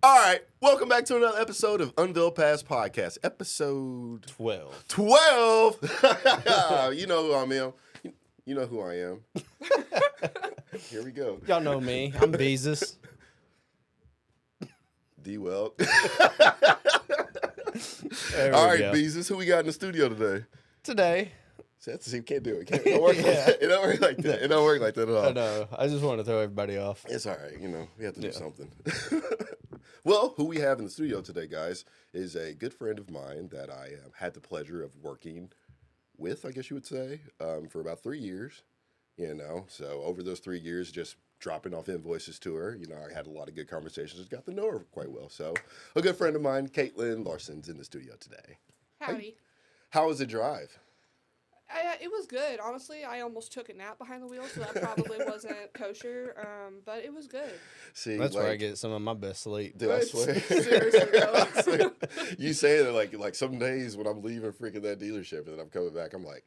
All right, welcome back to another episode of Unveiled Paths podcast, episode 12. 12. You know who I am. You know who I am. Here we go. Y'all know me. I'm Beezus. D-Well. There All we right, go. Beezus, who we got in the studio today? Today. See, can't do it. It don't work like that. It don't work like that. It don't work like that at all. I know. I just want to throw everybody off. It's all right. You know, we have to do something. Well, who we have in the studio today, guys, is a good friend of mine that I had the pleasure of working with, I guess you would say, for about 3 years. You know, so over those 3 years, just dropping off invoices to her. You know, I had a lot of good conversations, got to know her quite well. So a good friend of mine, Caitlin Larson's in the studio today. Howdy. How was the drive? It was good. Honestly, I almost took a nap behind the wheel, so that probably wasn't kosher, but it was good. See, That's where I get some of my best sleep. Dude, I swear. Seriously, though. You say that like some days when I'm leaving freaking that dealership and then I'm coming back, I'm like,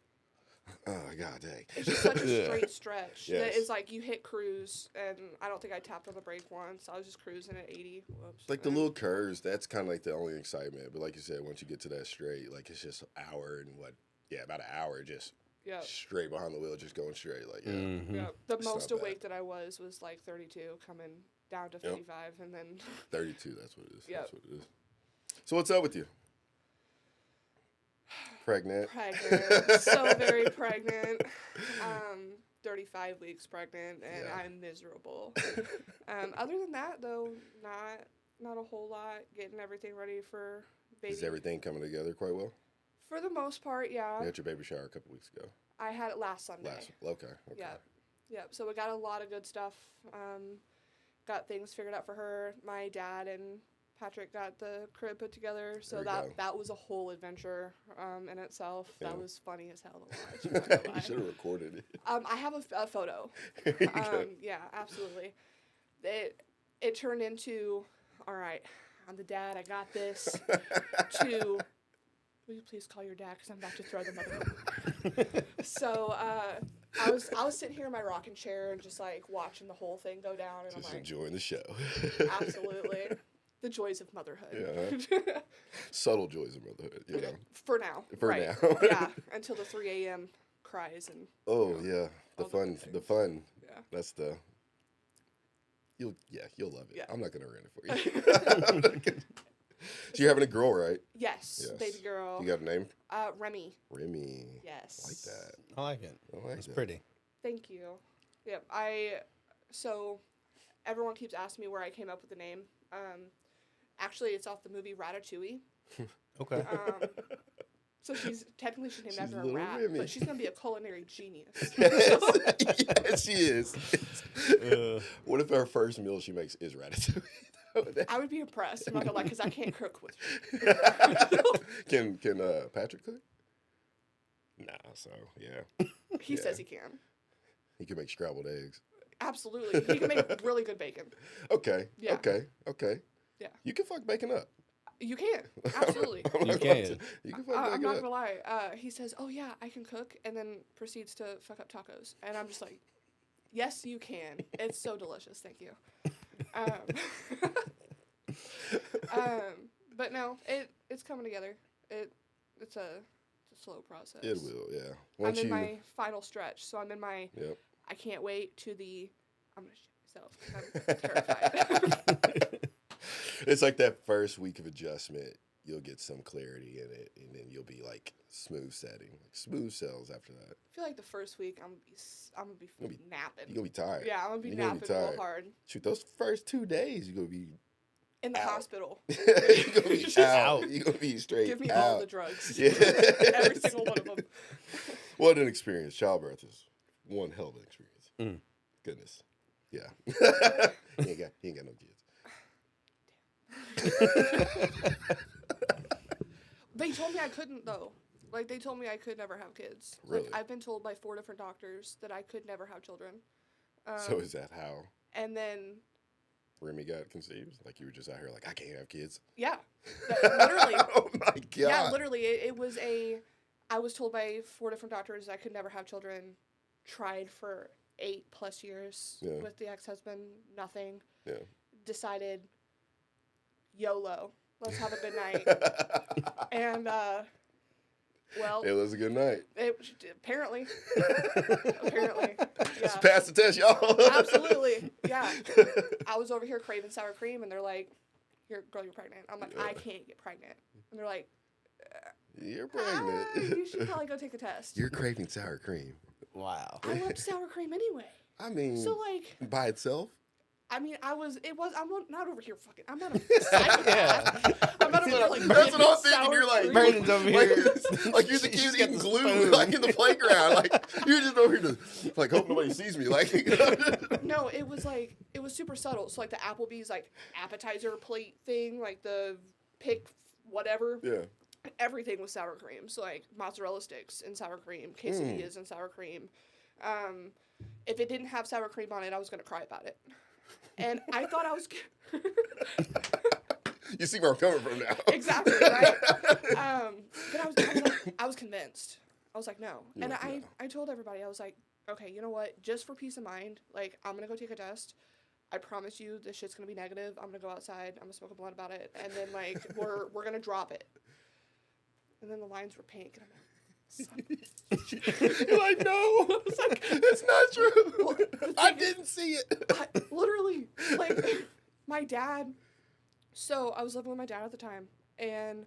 oh, god dang. It's just such a straight stretch. Yes. It's like you hit cruise, and I don't think I tapped on the brake once. I was just cruising at 80. Whoops. Like the little curves, that's kind of like the only excitement. But like you said, once you get to that straight, like it's just an hour and about an hour just straight behind the wheel, just going straight. Like, yeah. Mm-hmm. Yeah. The It's most not bad. awake that I was like 32, coming down to 55, and then 32, that's what it is. Yep. That's what it is. So what's up with you? Pregnant. so very pregnant. 35 weeks pregnant, and Yeah. I'm miserable. Other than that, though, not a whole lot. Getting everything ready for baby. Is everything coming together quite well? For the most part, yeah. You had your baby shower a couple weeks ago. I had it last Sunday. Okay. Yep. So we got a lot of good stuff. Got things figured out for her. My dad and Patrick got the crib put together, so that was a whole adventure in itself. Yeah. That was funny as hell to watch. You should have recorded it. I have a photo. Yeah, absolutely. It turned into, all right, I'm the dad, I got this, to, will you please call your dad because I'm about to throw the mother. So I was sitting here in my rocking chair and just like watching the whole thing go down, and Just I'm like, enjoying the show. absolutely. The joys of motherhood. Yeah. Subtle joys of motherhood, you know. For now. For right. now. Yeah, until the 3 a.m. cries and. Oh yeah, the fun. Yeah. That's the. You'll love it. Yeah. I'm not gonna ruin it for you. So you're having a girl, right? Yes, baby girl. You got a name? Remy. Remy. Yes. I like that. I like it. It's pretty. Thank you. Yep. So everyone keeps asking me where I came up with the name. Actually, it's off the movie Ratatouille. Okay. So she's named after a little rat, Remy. but she's gonna be a culinary genius. Yes, she is. What if her first meal she makes is ratatouille? I would be impressed. I'm not gonna lie, because I can't cook with Can Patrick cook? Nah, so yeah. He says he can. He can make scrambled eggs. Absolutely. He can make really good bacon. Okay. Yeah. Okay. Yeah. You can fuck bacon up. You can. Absolutely. You can. You can fuck I'm bacon not up. gonna lie. He says, "Oh yeah, I can cook," and then proceeds to fuck up tacos, and I'm just like, "Yes, you can. It's so delicious. Thank you." But no, it's coming together. It's a slow process. It will, yeah. I'm in my final stretch, so I'm in my. Yep. I can't wait to the. I'm gonna shit myself. I'm terrified. It's like that first week of adjustment. You'll get some clarity in it, and then you'll be like smooth setting, like smooth cells after that. I feel like the first week I'm gonna be napping. You're gonna be tired. Yeah, I'm gonna be napping real hard. Shoot, those first 2 days you're gonna be in the out. hospital. You're gonna be out. You're gonna be straight Give me out. all the drugs. Yeah. Every single one of them. What an experience. Childbirth is one hell of an experience. Mm. Goodness. Yeah. he ain't got no kids. They told me I couldn't though. Like they told me I could never have kids. Really? Like I've been told by 4 different doctors that I could never have children. So is that how And then Remy got conceived? Like you were just out here like, I can't have kids? yeah, literally. Oh my God. Yeah, literally. It was I was told by 4 different doctors I could never have children. Tried for 8+ years with the ex-husband, nothing. Yeah. Decided YOLO. Let's have a good night. And, well, It was a good night. Apparently. Apparently. Let's Yeah. pass the test, y'all. Absolutely. Yeah. I was over here craving sour cream, and they're like, girl, you're pregnant. I'm like, I can't get pregnant. And they're like, You're pregnant. you should probably go take a test. You're craving sour cream. Wow. I loved sour cream anyway. I mean, So, like, by itself? I'm not over here fucking, I'm not a psychopath. I'm not over here, like, That's what I'm thinking. sour You're like, cream. Brandon's over here. like you're the kid She's got eating the glue, spoon. like in the playground. Like, you're just over here to, like, hope nobody sees me. Like, No, it was super subtle. So, like, the Applebee's, like, appetizer plate thing, like, the pick whatever. yeah. Everything was sour cream. So, like, mozzarella sticks and sour cream, quesadillas and sour cream. If it didn't have sour cream on it, I was going to cry about it. And I thought I was... You see where I'm coming from now. Exactly, right? But I was convinced. I was like, no. You're And like, I told everybody, I was like, okay, you know what? Just for peace of mind, like, I'm going to go take a test. I promise you this shit's going to be negative. I'm going to go outside. I'm going to smoke a blunt about it. And then, like, we're going to drop it. And then the lines were pink. And I'm like, You're like, no, it's like, it's not true. Well, I didn't see it. literally, like, my dad. So I was living with my dad at the time, and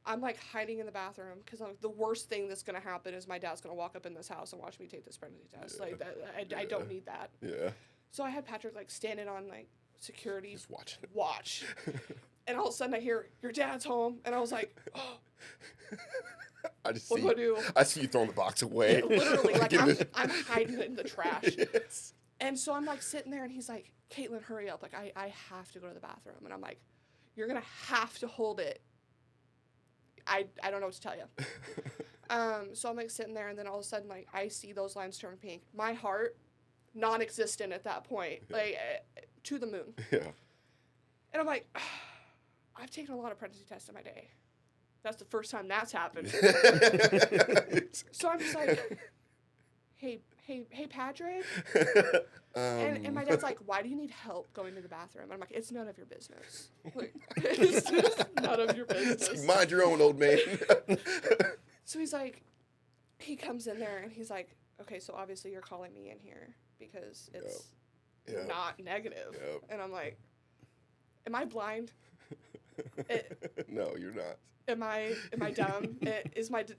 I'm like hiding in the bathroom because the worst thing that's gonna happen is my dad's gonna walk up in this house and watch me take this pregnancy test. Yeah. Like that, I don't need that. Yeah. So I had Patrick like standing on like security Just watching it. watch, and all of a sudden I hear your dad's home, and I was like, oh, I just what see. do I do? I see you throwing the box away. Literally, like in the- I'm hiding it in the trash. Yes. And so I'm like sitting there, and he's like, Caitlin, hurry up. Like, I have to go to the bathroom. And I'm like, you're going to have to hold it. I don't know what to tell you. So I'm like sitting there, and then all of a sudden, like, I see those lines turn pink. My heart, non existent at that point, like, to the moon. Yeah. And I'm like, I've taken a lot of pregnancy tests in my day. That's the first time that's happened. So I'm just like, hey, Patrick. And my dad's like, why do you need help going to the bathroom? And I'm like, it's none of your business. Like, it's just none of your business. Mind your own, old man. So he's like, he comes in there and he's like, okay, so obviously you're calling me in here because it's Yep. not negative. Yep. And I'm like, am I blind? No, you're not. Am I dumb? Is my did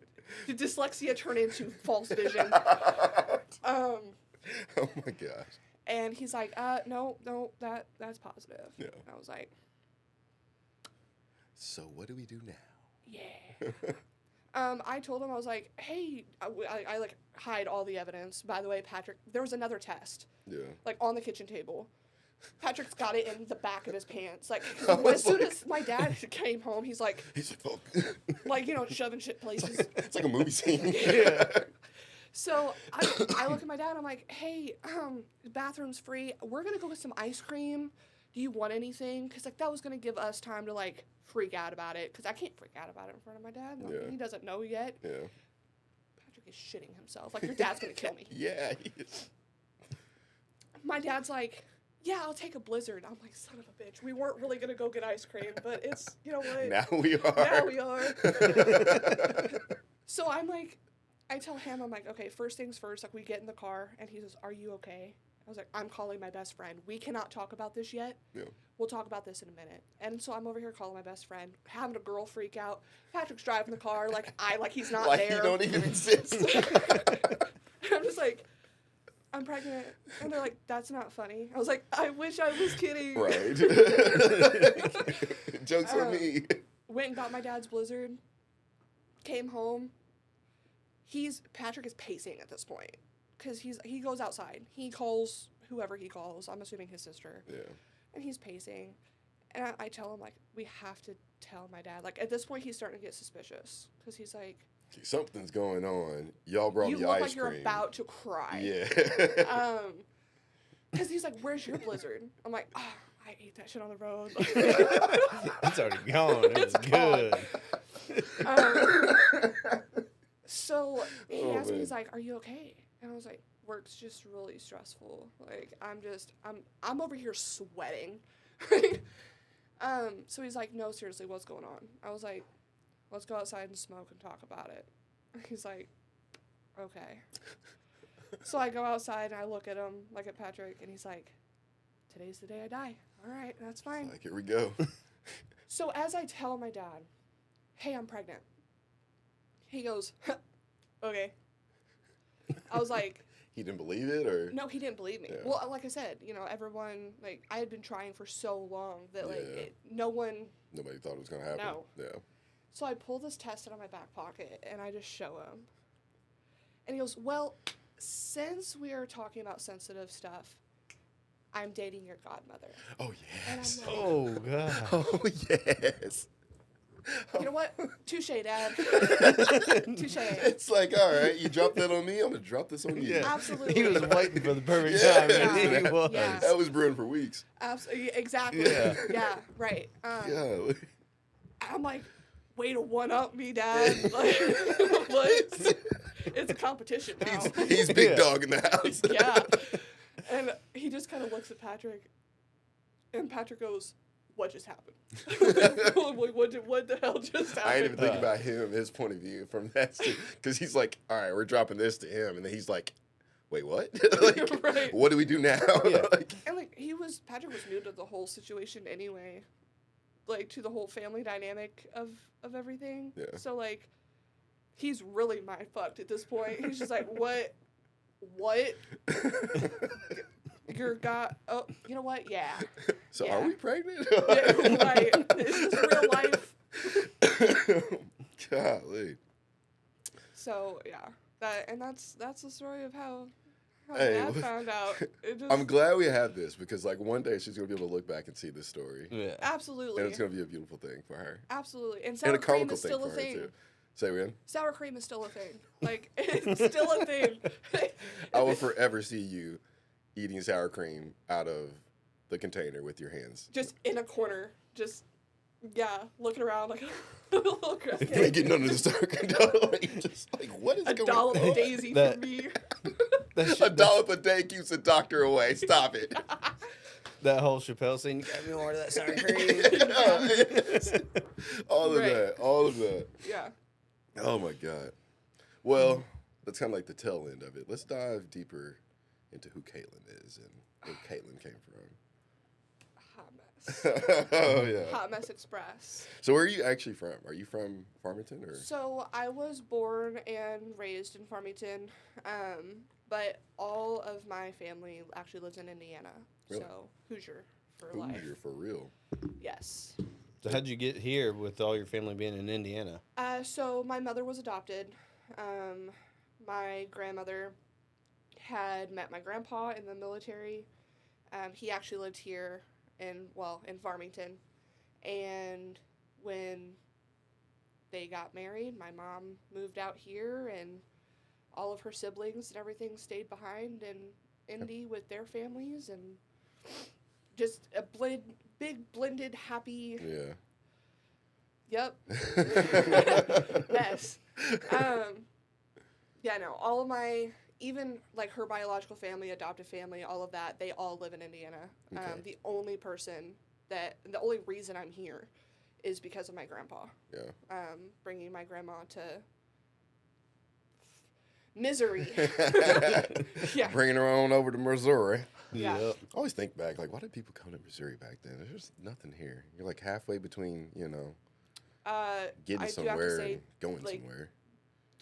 dyslexia turn into false vision? Oh my gosh. And he's like, no, that's positive. Yeah. And I was like, So what do we do now? yeah. I told him, I was like, hey, I like hide all the evidence. By the way, Patrick, there was another test, Yeah. like on the kitchen table. Patrick's got it in the back of his pants. Like, I was as soon like- as my dad came home, he's like, Oh. shoving shit places. It's like a movie scene. Yeah. So I look at my dad, and I'm like, hey, the bathroom's free. We're going to go get some ice cream. Do you want anything? Because, like, that was going to give us time to, like, freak out about it. Because I can't freak out about it in front of my dad. Like, Yeah. He doesn't know yet. Yeah. Patrick is shitting himself. Like, your dad's going to kill me. Yeah. He is. My dad's like, yeah, I'll take a Blizzard. I'm like, son of a bitch. We weren't really going to go get ice cream, but it's, you know what? Now we are. Now we are. So I'm like, I tell him, I'm like, okay, first things first, like we get in the car and he says, are you okay? I was like, I'm calling my best friend. We cannot talk about this yet. Yeah. We'll talk about this in a minute. And so I'm over here calling my best friend, having a girl freak out. Patrick's driving the car like he's not Like there. he don't even exist. I'm just like, I'm pregnant. And they're like, that's not funny. I was like, I wish I was kidding. Right. Joke's on me. Went and got my dad's Blizzard. Came home. Patrick is pacing at this point. Because he goes outside. He calls whoever he calls. I'm assuming his sister. Yeah. And he's pacing. And I tell him, like, we have to tell my dad. Like, at this point, he's starting to get suspicious. Because he's like, Something's going on. Y'all brought you me look ice like you're cream. about to cry. Yeah. Because he's like, where's your Blizzard? I'm like, oh, I ate that shit on the road. It's already gone. It was It's gone. good. So he Oh, asked me, man. he's like, are you okay? And I was like, work's just really stressful. Like, I'm over here sweating. So he's like, no, seriously, what's going on? I was like, let's go outside and smoke and talk about it. He's like, okay. So I go outside and I look at him, like at Patrick, and he's like, today's the day I die. All right, that's fine. Like, here we go. So as I tell my dad, hey, I'm pregnant, he goes, okay. I was like, He didn't believe it, or? no, he didn't believe me. Yeah. Well, like I said, everyone, like, I had been trying for so long that, like, Yeah. no one. Nobody thought it was going to happen. No. Yeah. So I pull this test out of my back pocket, and I just show him. And he goes, well, since we are talking about sensitive stuff, I'm dating your godmother. Oh, And yes. I'm like, Oh, God. Oh, yes. you know what? Touche, Dad. Touche. It's like, all right, you dropped that on me, I'm going to drop this on you. Yeah. Absolutely. He was waiting for the perfect Yeah. time. And Yeah. he was. Yeah. That was brewing for weeks. Exactly. Yeah. Yeah, right. Yeah. I'm like, way to one-up me, Dad. Like, what? It's a competition now. He's big Yeah. dog in the house. Yeah. And he just kind of looks at Patrick, and Patrick goes, what just happened? Like, what the hell just happened? I ain't even thinking about him, his point of view from that. Because he's like, all right, we're dropping this to him. And then he's like, wait, what? Like, Right. what do we do now? Yeah. Like, And, like, Patrick was new to the whole situation anyway. Like, to the whole family dynamic of everything. Yeah. So, like, he's really mind-fucked at this point. He's just like, what? You're oh, you know what? Yeah. So Yeah. are we pregnant? Yeah, right. Is this real life? Golly. So, yeah. That's the story of how Hey, Dad found out. It just, I'm glad we have this because, like, one day she's going to be able to look back and see this story. Yeah. absolutely. And it's going to be a beautiful thing for her. Absolutely. And And sour a cream comical is thing still for a her, thing. too. Say again? Sour cream is still a thing. Like, it's still a thing. I will forever see you eating sour cream out of the container with your hands. Just in a corner. Just, yeah, looking around like a little You ain't kid. getting under the sour cream. Like, just like, what is A going dollop on? of daisy That- for me. That, A shit, dollop a day keeps the doctor away. Stop it. that whole Chappelle scene, you got me more of that sour cream. All of Right. that. All of that. Yeah. Oh my God. Well, that's kind of like the tail end of it. Let's dive deeper into who Caitlin is and where Caitlin came Hot mess. from. Oh yeah. Hot Mess Express. So where are you actually from? Are you from Farmington or? So I was born and raised in Farmington, but all of my family actually lives in Indiana. Really? So Hoosier for life. Hoosier for real. Yes. So how'd you get here with all your family being in Indiana? So my mother was adopted. My grandmother had met my grandpa in the military. He actually lived here in Farmington. And when they got married, my mom moved out here, and all of her siblings and everything stayed behind in Indy with their families, and just a big blended happy. Yeah. Yep. Mess. Yeah, no, all of even like her biological family, adoptive family, all of that, they all live in Indiana. Okay. The only reason I'm here is because of my grandpa. Yeah. Bringing my grandma to misery. Yeah. Bringing her on over to Missouri. Yeah. Yep. I always think back, like, why did people come to Missouri back then? There's just nothing here. You're like halfway between, getting I do have to somewhere say, and going like, somewhere.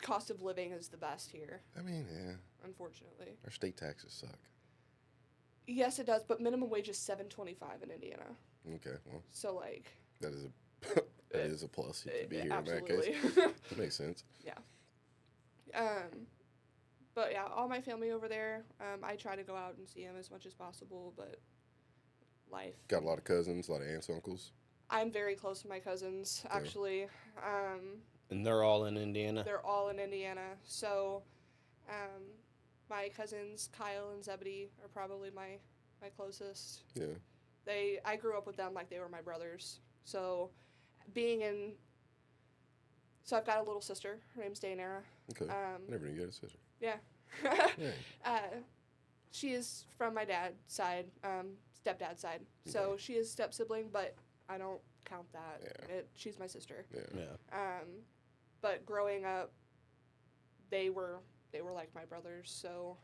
cost of living is the best here, I mean, yeah, unfortunately. our state taxes suck. Yes, it does, but minimum wage is $7.25 in Indiana. Okay, well, So like, that is a plus to be here in that absolutely. case. That makes sense. But yeah, all my family over there. I try to go out and see them as much as possible, but life. Got a lot of cousins, a lot of aunts, uncles. I'm very close to my cousins, Yeah. actually. And they're all in Indiana? They're all in Indiana. So, my cousins Kyle and Zebedee are probably my closest. Yeah. I grew up with them like they were my brothers. So, so I've got a little sister. Her name's Dayanara. Okay. Never knew you had a sister. Yeah. Yeah. She is from my dad's side, stepdad's side. So Okay. she is step sibling, but I don't count that. Yeah. She's my sister. Yeah. But growing up, they were like my brothers. So,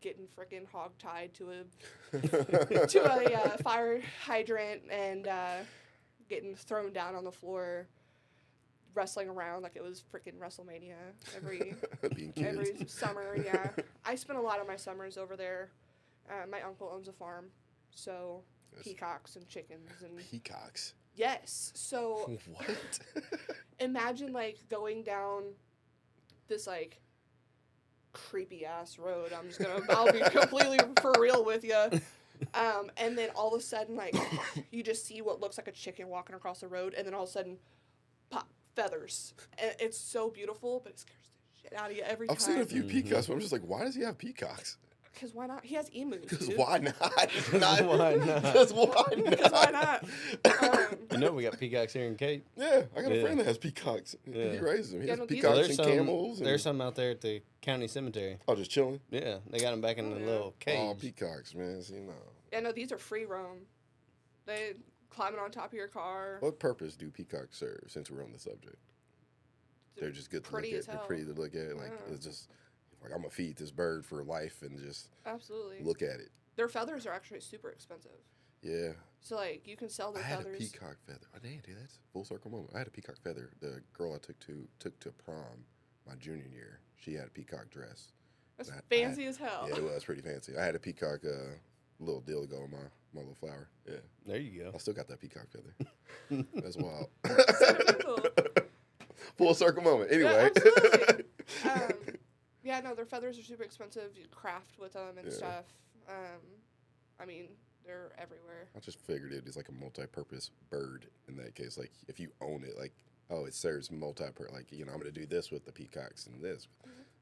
getting freaking hog-tied to a fire hydrant and getting thrown down on the floor, wrestling around like it was freaking WrestleMania every summer. Yeah, I spent a lot of my summers over there. My uncle owns a farm, so peacocks and chickens and peacocks. Yes. So what? Imagine like going down this like creepy ass road. I'll be completely for real with you. And then all of a sudden, like, you just see what looks like a chicken walking across the road, and then all of a sudden, pop, feathers. And it's so beautiful, but it scares the shit out of you every time. I've seen a few peacocks, but I'm just like, why does he have peacocks? Because why not? He has emus. Because dude. why not? Why not? Because why not? Because why not? You know we got peacocks here in Cape. Yeah, I got a friend that has peacocks. Yeah. He raises them. He has no, peacocks and camels. There's some out there at the county cemetery. Oh, just chilling? Yeah, they got them back in the little cage. Oh, peacocks, man. See, no. Yeah, no, these are free roam. They climbing on top of your car. What purpose do peacocks serve, since we're on the subject? They're just good to look at. They're pretty to look at. Like, it's just, like, I'm going to feed this bird for life and just absolutely look at it. Their feathers are actually super expensive. Yeah. So, like, you can sell their feathers. I had a peacock feather. Oh, dang, dude, that's a full circle moment. I had a peacock feather. The girl I took to prom my junior year, she had a peacock dress. That's fancy as hell. Yeah, it was pretty fancy. I had a peacock little deal to go on my little flower. Yeah. There you go. I still got that peacock feather. That's wild. So cool. Full circle moment. Anyway. Yeah, absolutely. Yeah, no, their feathers are super expensive. You craft with them and stuff. I mean, they're everywhere. I just figured it is like a multi-purpose bird in that case. Like, if you own it, like, oh, it serves multi-purpose. Like, you know, I'm going to do this with the peacocks and this.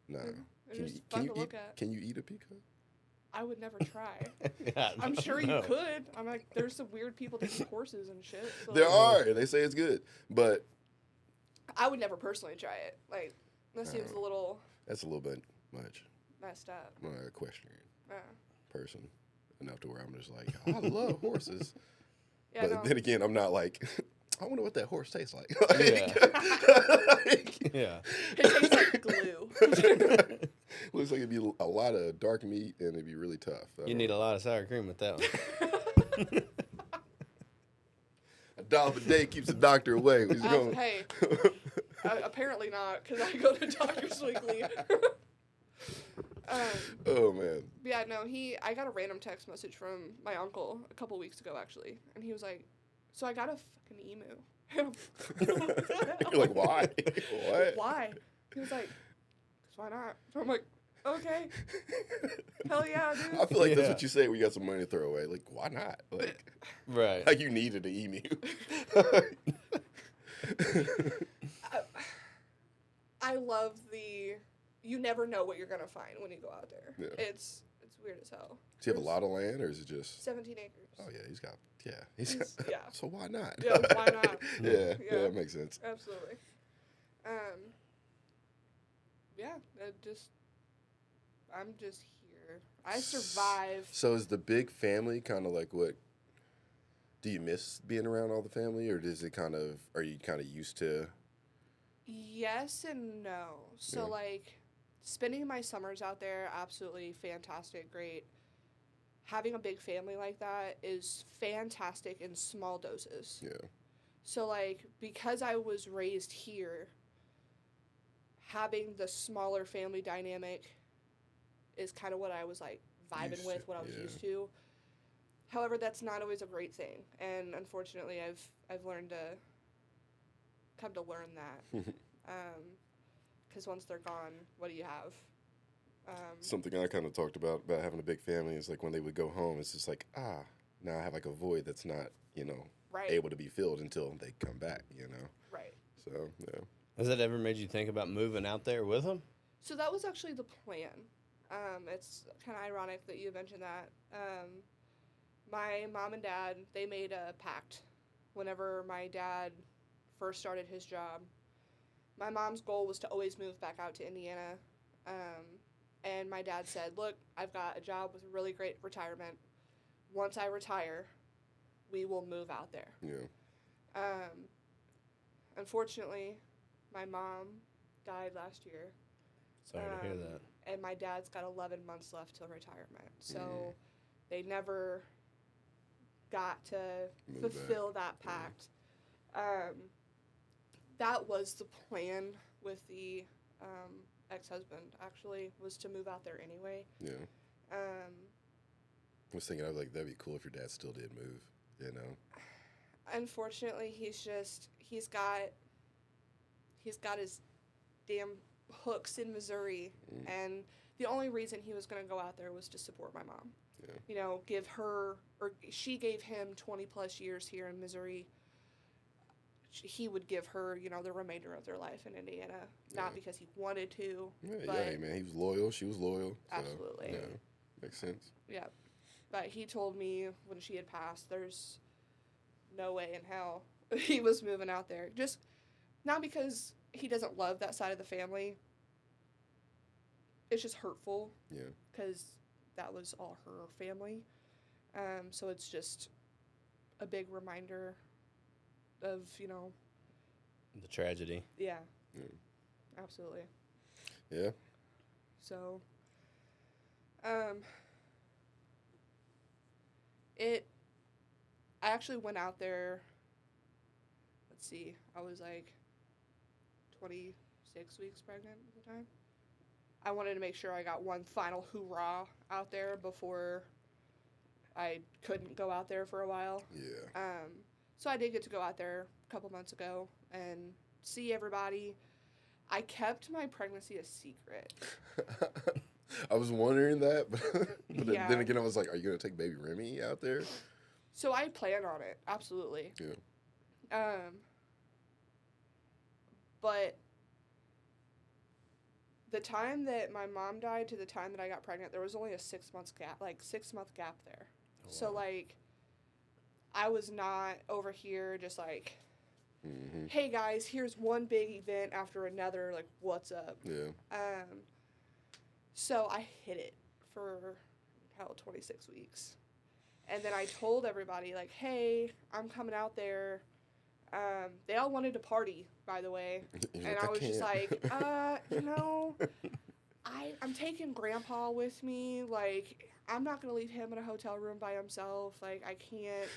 No. They're just fun to look at. Can you eat a peacock? I would never try. Yeah, I'm sure you could. I'm like, there's some weird people that eat horses and shit. So there are. They say it's good. But I would never personally try it. Like, that seems a little... That's a little bit much. Messed up. I'm not a questioning person enough to where I'm just like, I love horses. Yeah, but then again, I'm not like, I wonder what that horse tastes like. Yeah. It tastes like glue. Looks like it'd be a lot of dark meat and it'd be really tough. You need a lot of sour cream with that one. $1 a day keeps the doctor away. Hey, apparently not, because I go to doctors weekly. Oh man. Yeah, no, I got a random text message from my uncle a couple weeks ago actually, and he was like, "So I got a fucking emu." You're like, why? What? Why? He was like, "'Cause why not?" So I'm like, "Okay, hell yeah, dude." I feel like that's what you say when you got some money to throw away. Like, why not? Like, right. Like you needed an emu. I love you never know what you're gonna find when you go out there. Yeah. It's weird as hell. Does he have a lot of land, or is it just 17 acres. Oh yeah, he's got yeah. So why not? Yeah, why not? yeah, that makes sense. Absolutely. Yeah, I'm just here. I survive. So is the big family kind of like what? Do you miss being around all the family, or does it are you kind of used to? Yes and no. So like, spending my summers out there, absolutely fantastic, great. Having a big family like that is fantastic in small doses. Yeah. So like, because I was raised here, having the smaller family dynamic is kind of what I was like vibing with, what I was used to. However, that's not always a great thing, and unfortunately, I've learned to come to learn that. Because once they're gone, what do you have? Something I kind of talked about having a big family is like when they would go home, it's just like, now I have like a void that's not, able to be filled until they come back, Right. So, yeah. Has that ever made you think about moving out there with them? So that was actually the plan. It's kind of ironic that you mentioned that. My mom and dad, they made a pact whenever my dad first started his job. My mom's goal was to always move back out to Indiana. And my dad said, look, I've got a job with a really great retirement. Once I retire, we will move out there. Yeah. Unfortunately, my mom died last year. Sorry to hear that. And my dad's got 11 months left till retirement. So they never got to fulfill that pact. That was the plan with the ex-husband, actually, was to move out there anyway. Yeah. I was thinking, I was like, that'd be cool if your dad still did move, you know? Unfortunately, he's got his damn hooks in Missouri, and the only reason he was going to go out there was to support my mom. Yeah. You know, she gave him 20 plus years here in Missouri. He would give her, you know, the remainder of their life in Indiana, not because he wanted to. Yeah, but hey, man, he was loyal. She was loyal. So, absolutely. Yeah, makes sense. Yeah. But he told me when she had passed, there's no way in hell he was moving out there. Just not because he doesn't love that side of the family. It's just hurtful. Yeah. Because that was all her family. So it's just a big reminder of, you know, The tragedy. yeah. Absolutely. Yeah. So, I actually went out there, let's see, I was like 26 weeks pregnant at the time. I wanted to make sure I got one final hoorah out there before I couldn't go out there for a while. Yeah. So I did get to go out there a couple months ago and see everybody. I kept my pregnancy a secret. I was wondering that, but Yeah. then again, I was like, are you going to take baby Remy out there? So I plan on it, absolutely. Yeah. But the time that my mom died to the time that I got pregnant, there was only a 6 month gap, there. Oh, So, wow. like, I was not over here just like, hey guys, here's one big event after another, like, what's up? Yeah. So I hid it for 26 weeks. And then I told everybody, like, hey, I'm coming out there. They all wanted to party, by the way. You're And like, I was just can't. like, you know, I'm taking Grandpa with me. Like, I'm not going to leave him in a hotel room by himself. Like, I can't.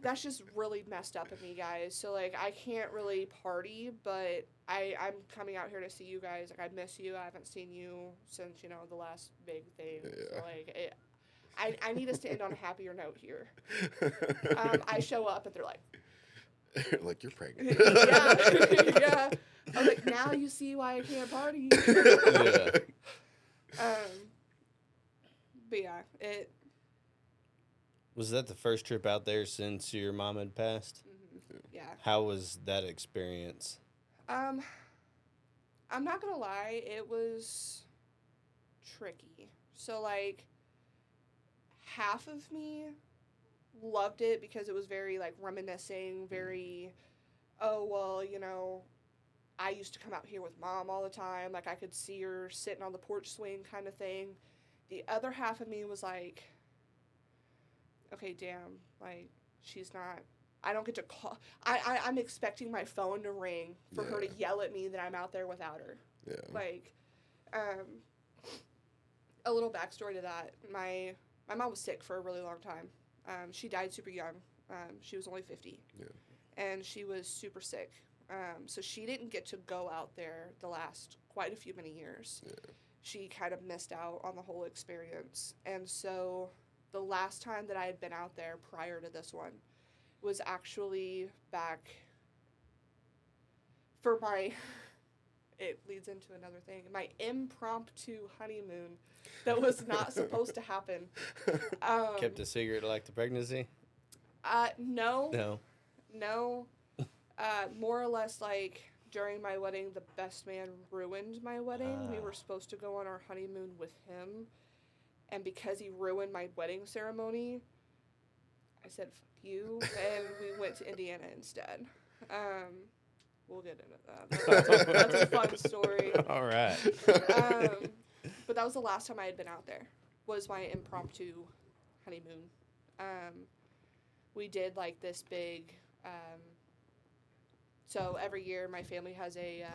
That's just really messed up of me, guys. So, like, I can't really party, but I'm coming out here to see you guys. Like, I miss you. I haven't seen you since, you know, the last big thing. Yeah. So, like, I need us to end on a happier note here. I show up, and they're like, like, you're pregnant. yeah, yeah. I'm like, now you see why I can't party. Yeah. But yeah, Was that the first trip out there since your mom had passed? yeah. How was that experience? I'm not gonna lie, it was tricky. So, like, half of me loved it because it was very, like, reminiscing, very, oh, well, you know, I used to come out here with Mom all the time. Like, I could see her sitting on the porch swing kind of thing. The other half of me was like, okay, damn, like, she's not, I don't get to call, I'm expecting my phone to ring for her to yell at me that I'm out there without her. Yeah. Like, a little backstory to that, my mom was sick for a really long time. She died super young. She was only 50. Yeah. And she was super sick. So she didn't get to go out there the last quite a few many years. Yeah. She kind of missed out on the whole experience. And so the last time that I had been out there prior to this one was actually back for my, it leads into another thing, my impromptu honeymoon that was not supposed to happen. Kept a secret like the pregnancy? No. No. More or less, like, during my wedding, the best man ruined my wedding. We were supposed to go on our honeymoon with him, and because he ruined my wedding ceremony, I said, fuck you, and we went to Indiana instead. We'll get into that. That's a fun story. All right. But that was the last time I had been out there, was my impromptu honeymoon. we did like this big. So every year, my family has a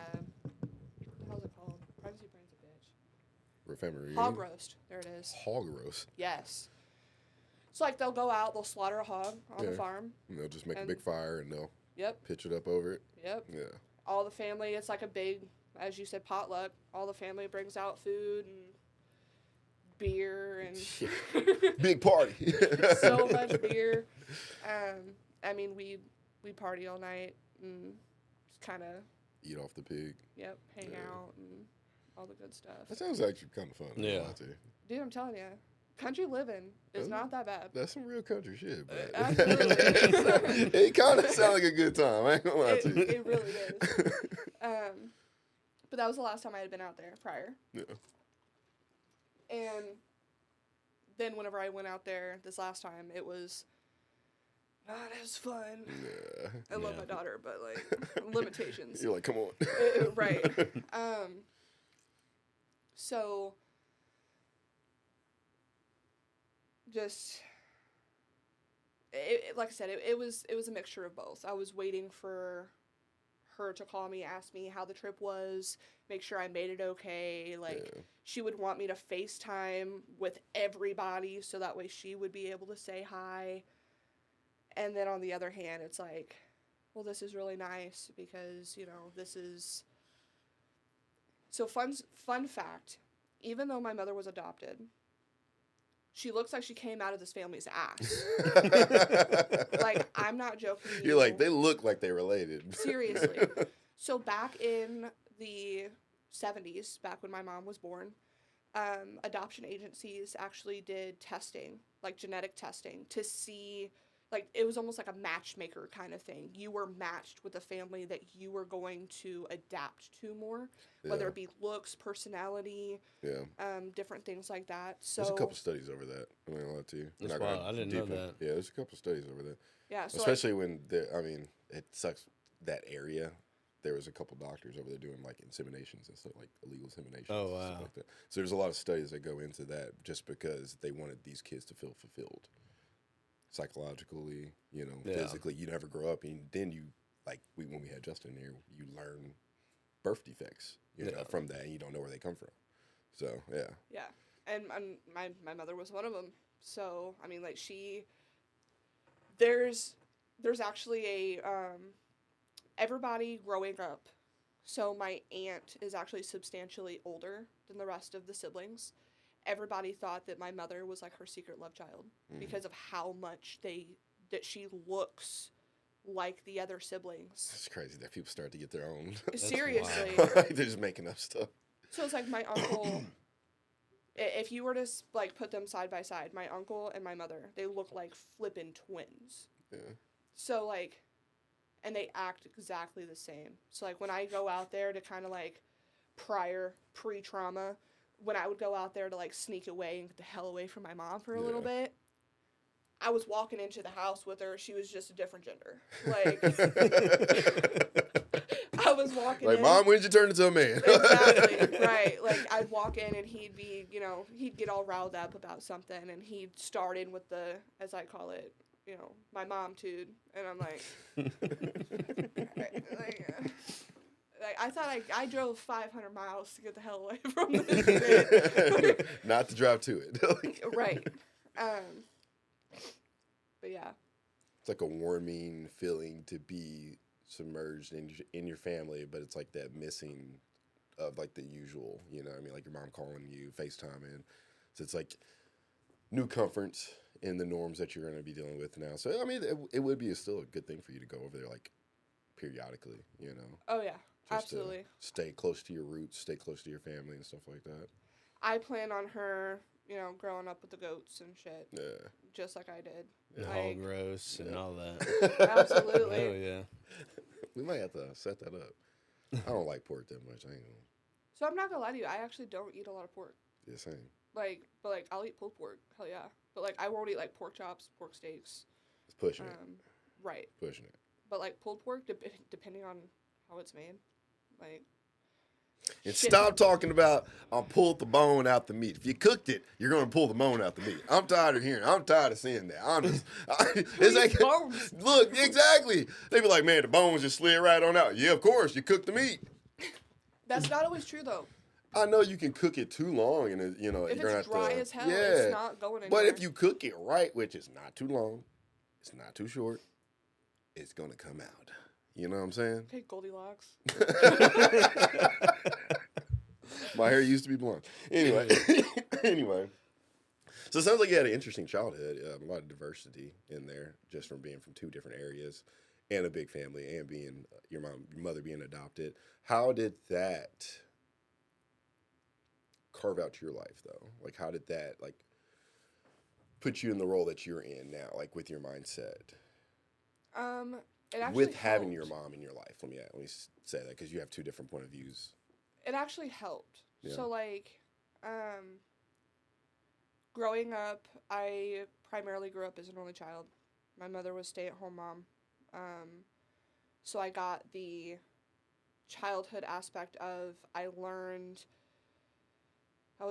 how's it called? Privacy Brain's a bitch. Ephemery. Hog roast. There it is. Hog roast. Yes. So like they'll go out, they'll slaughter a hog on the farm. And they'll just make a big fire and they'll pitch it up over it. Yep. Yeah. All the family. It's like a big, as you said, potluck. All the family brings out food and beer and big party. so much beer. I mean, we party all night and just kind of eat off the pig. Yep, hang out and all the good stuff. That sounds actually kind of fun. Yeah. Dude, I'm telling you, country living is not that bad. That's some real country shit, but absolutely. it kind of sounds like a good time. I ain't gonna lie to you. It really is. But that was the last time I had been out there prior. Yeah. And then whenever I went out there this last time, it was not as fun. Yeah. I love my daughter, but like limitations. You're like, come on. Right. So just like I said, it was a mixture of both. I was waiting for her to call me, ask me how the trip was, make sure I made it okay. Like she would want me to FaceTime with everybody so that way she would be able to say hi. And then on the other hand, it's like, well, this is really nice because, you know, this is... So fun fact, even though my mother was adopted, she looks like she came out of this family's ass. Like, I'm not joking. You're like, they look like they related. Seriously. So back in the 70s, back when my mom was born, adoption agencies actually did testing, like genetic testing, to see, like, it was almost like a matchmaker kind of thing. You were matched with a family that you were going to adapt to more, whether it be looks, personality, different things like that. So there's a couple studies over that. I mean, a lot to you. That's wild. I didn't know that. Yeah, there's a couple studies over that. Yeah, so especially when it sucks that area. There was a couple doctors over there doing like inseminations and stuff, like illegal inseminations. Oh, wow. And stuff like that. So there's a lot of studies that go into that just because they wanted these kids to feel fulfilled. Psychologically, you know, physically, you never grow up, and then you, like, when we had Justin here, you learn birth defects, you know, from that, and you don't know where they come from. So, yeah. Yeah, and my mother was one of them. So, I mean, like, there's actually a, everybody growing up, so my aunt is actually substantially older than the rest of the siblings. Everybody thought that my mother was like her secret love child because of how much that she looks like the other siblings. It's crazy that people start to get their own. Seriously. They're just making up stuff. So it's like my uncle, if you were to like put them side by side, my uncle and my mother, they look like flippin' twins. Yeah. So like, and they act exactly the same. So like when I go out there to kind of like pre-trauma, when I would go out there to, like, sneak away and get the hell away from my mom for a little bit, I was walking into the house with her. She was just a different gender. Like, I was walking in. Mom, when did you turn into a man? Exactly, right. Like, I'd walk in and he'd be, you know, he'd get all riled up about something, and he'd start in with the, as I call it, you know, my mom-tude. And I'm like, I thought I drove 500 miles to get the hell away from this shit. Not to drive to it. Right. But yeah. It's like a warming feeling to be submerged in your family, but it's like that missing of like the usual, you know what I mean? Like your mom calling you, FaceTiming. So it's like new comforts in the norms that you're going to be dealing with now. So, I mean, it would be still a good thing for you to go over there like periodically, you know? Oh, yeah. Just absolutely. Stay close to your roots, stay close to your family and stuff like that. I plan on her, you know, growing up with the goats and shit. Yeah. Just like I did. The like, hog roast and all that. Absolutely. Oh, yeah. We might have to set that up. I don't like pork that much. I ain't gonna. So I'm not gonna lie to you. I actually don't eat a lot of pork. Yeah, same. Like, but like I'll eat pulled pork. Hell yeah. But like I won't eat like pork chops, pork steaks. It's pushing it. Right. Pushing it. But like pulled pork, depending on how it's made, like. And Shit stop ton. talking about, I'll pull the bone out the meat. If you cooked it, you're going to pull the bone out the meat. I'm tired of hearing, I'm tired of seeing that. I'm just, it's like, bones? look, exactly. They be like, man, the bones just slid right on out. Yeah, of course, you cooked the meat. That's not always true though. I know you can cook it too long, and If you're gonna it's have dry to, as hell, yeah. it's not going anywhere. But if you cook it right, which is not too long, it's not too short, it's gonna come out. You know what I'm saying? Okay, Goldilocks. My hair used to be blonde. Anyway, anyway. So it sounds like you had an interesting childhood. A lot of diversity in there, just from being from two different areas, and a big family, and being your mother being adopted. How did that carve out your life, though? Like, how did that put you in the role that you're in now, like with your mindset? It actually With having your helped. mom in your life. Let me say that because you have two different point of views. It actually helped. Yeah. So growing up, I primarily grew up as an only child. My mother was stay-at-home mom. So I got the childhood aspect of I was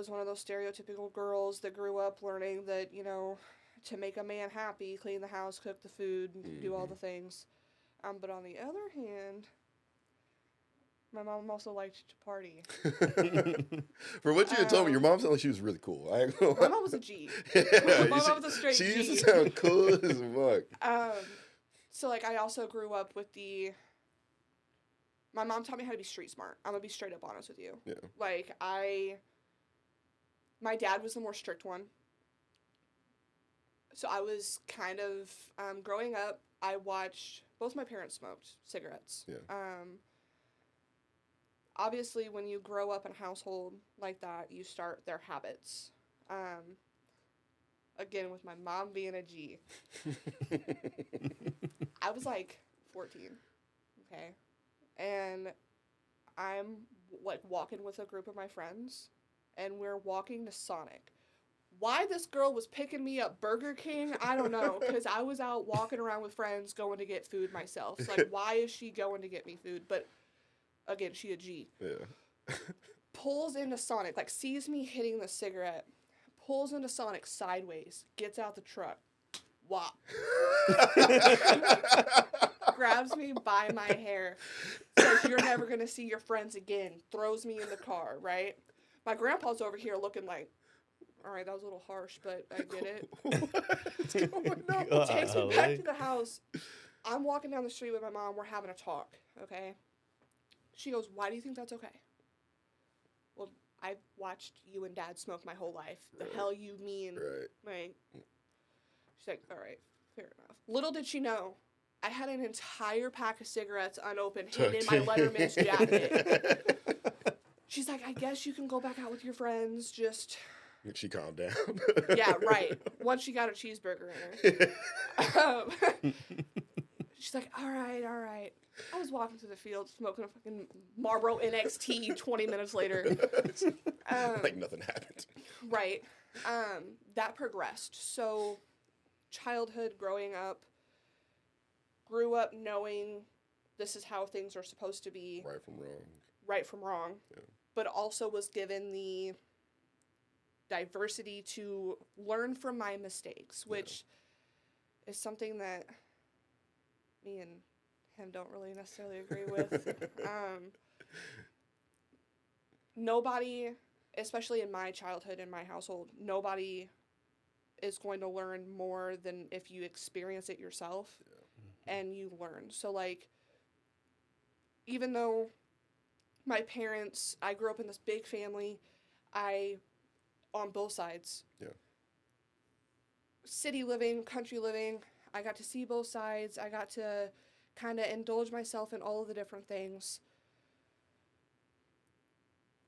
one of those stereotypical girls that grew up learning that, to make a man happy, clean the house, cook the food, do all the things. But on the other hand, my mom also liked to party. For what you had told me, your mom sounded like she was really cool. My mom was a G. Yeah, My mom was a straight she G. used to sound cool as fuck. So I also grew up with my mom taught me how to be street smart. I'm gonna be straight up honest with you. Yeah. My dad was the more strict one. So I was kind of, growing up, I watched, both my parents smoked cigarettes. Yeah. Obviously, when you grow up in a household like that, you start their habits. Again, with my mom being a G. I was 14, okay? And I'm walking with a group of my friends, and we're walking to Sonic. Why this girl was picking me up Burger King, I don't know, because I was out walking around with friends going to get food myself. So, why is she going to get me food? But, again, she a G. Yeah. Pulls into Sonic, sees me hitting the cigarette, pulls into Sonic sideways, gets out the truck, whop. Grabs me by my hair, says, "You're never going to see your friends again," throws me in the car, right? My grandpa's over here looking like, all right, that was a little harsh, but I get it. What's going on? Takes me back to the house. I'm walking down the street with my mom. We're having a talk, okay? She goes, "Why do you think that's okay?" Well, I've watched you and Dad smoke my whole life. The hell you mean? Right. She's like, all right, fair enough. Little did she know, I had an entire pack of cigarettes unopened hidden in my Letterman's jacket. She's like, "I guess you can go back out with your friends, just..." She calmed down. Yeah, right. Once she got a cheeseburger in her. She's like, all right. I was walking through the field smoking a fucking Marlboro NXT 20 minutes later. Like nothing happened. Right. That progressed. So, childhood, growing up, grew up knowing this is how things are supposed to be. Right from wrong. Yeah. But also was given the diversity to learn from my mistakes, which is something that me and him don't really necessarily agree with. Nobody, especially in my childhood, in my household, nobody is going to learn more than if you experience it yourself and you learn. So, even though my parents, I grew up in this big family, on both sides. Yeah. City living, country living, I got to see both sides. I got to kind of indulge myself in all of the different things.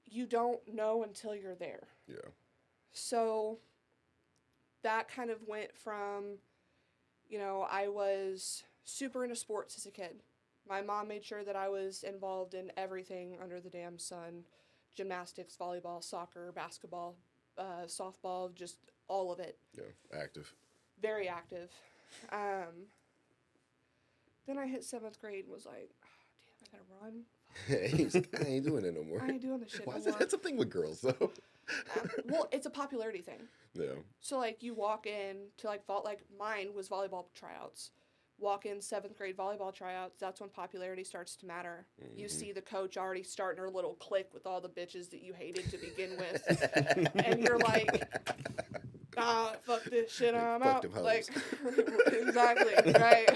You don't know until you're there. Yeah. So that kind of went from, I was super into sports as a kid. My mom made sure that I was involved in everything under the damn sun. Gymnastics, volleyball, soccer, basketball, softball, just all of it. Yeah, active. Very active. Then I hit 7th grade and was like, oh, gotta run. He's like, I ain't doing it no more. I ain't doing this shit Why no is that? more. That's a thing with girls, though. Well, it's a popularity thing. Yeah. So, like, you walk in to, like, mine was volleyball tryouts. Walk in 7th grade volleyball tryouts, that's when popularity starts to matter. Mm-hmm. You see the coach already starting her little clique with all the bitches that you hated to begin with. And you're like, nah, fuck this shit, Like, I'm fuck out. them hoes. Like, exactly, right?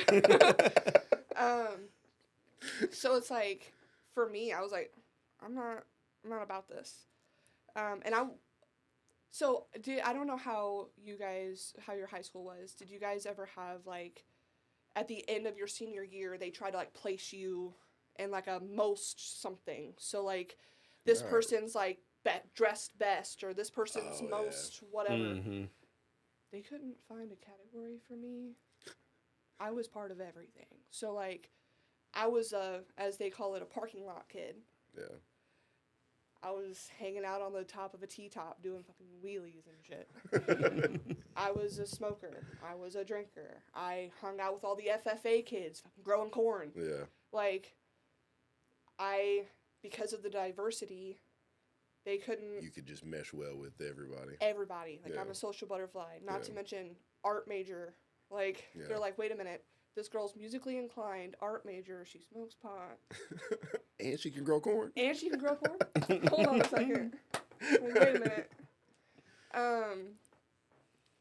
So it's like, for me, I was like, I'm not about this. I don't know how your high school was. Did you guys ever have, like, at the end of your senior year, they try to, like, place you in, like, a most something. So, like, this person's, like, dressed best, or this person's most whatever. Mm-hmm. They couldn't find a category for me. I was part of everything. So, like, I was as they call it, a parking lot kid. Yeah. I was hanging out on the top of a T-top doing fucking wheelies and shit. I was a smoker. I was a drinker. I hung out with all the FFA kids, fucking growing corn. Yeah. Like, because of the diversity, they couldn't... You could just mesh well with everybody. Everybody. Like, Yeah. I'm a social butterfly. Not to mention art major. Like, they're like, wait a minute. This girl's musically inclined, art major, she smokes pot. And she can grow corn. And she can grow corn? Hold on a second. Wait a minute.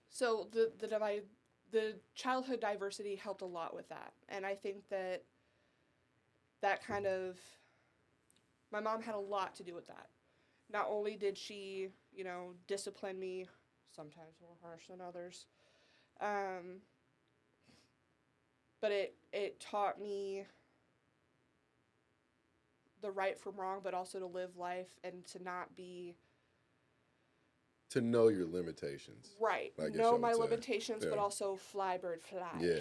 So the childhood diversity helped a lot with that. And I think that kind of... My mom had a lot to do with that. Not only did she, discipline me, sometimes more harsh than others, but it taught me the right from wrong, but also to live life and to not be... To know your limitations. Right. I guess Know I my would say. limitations, but Yeah. also fly, bird, fly. Yeah.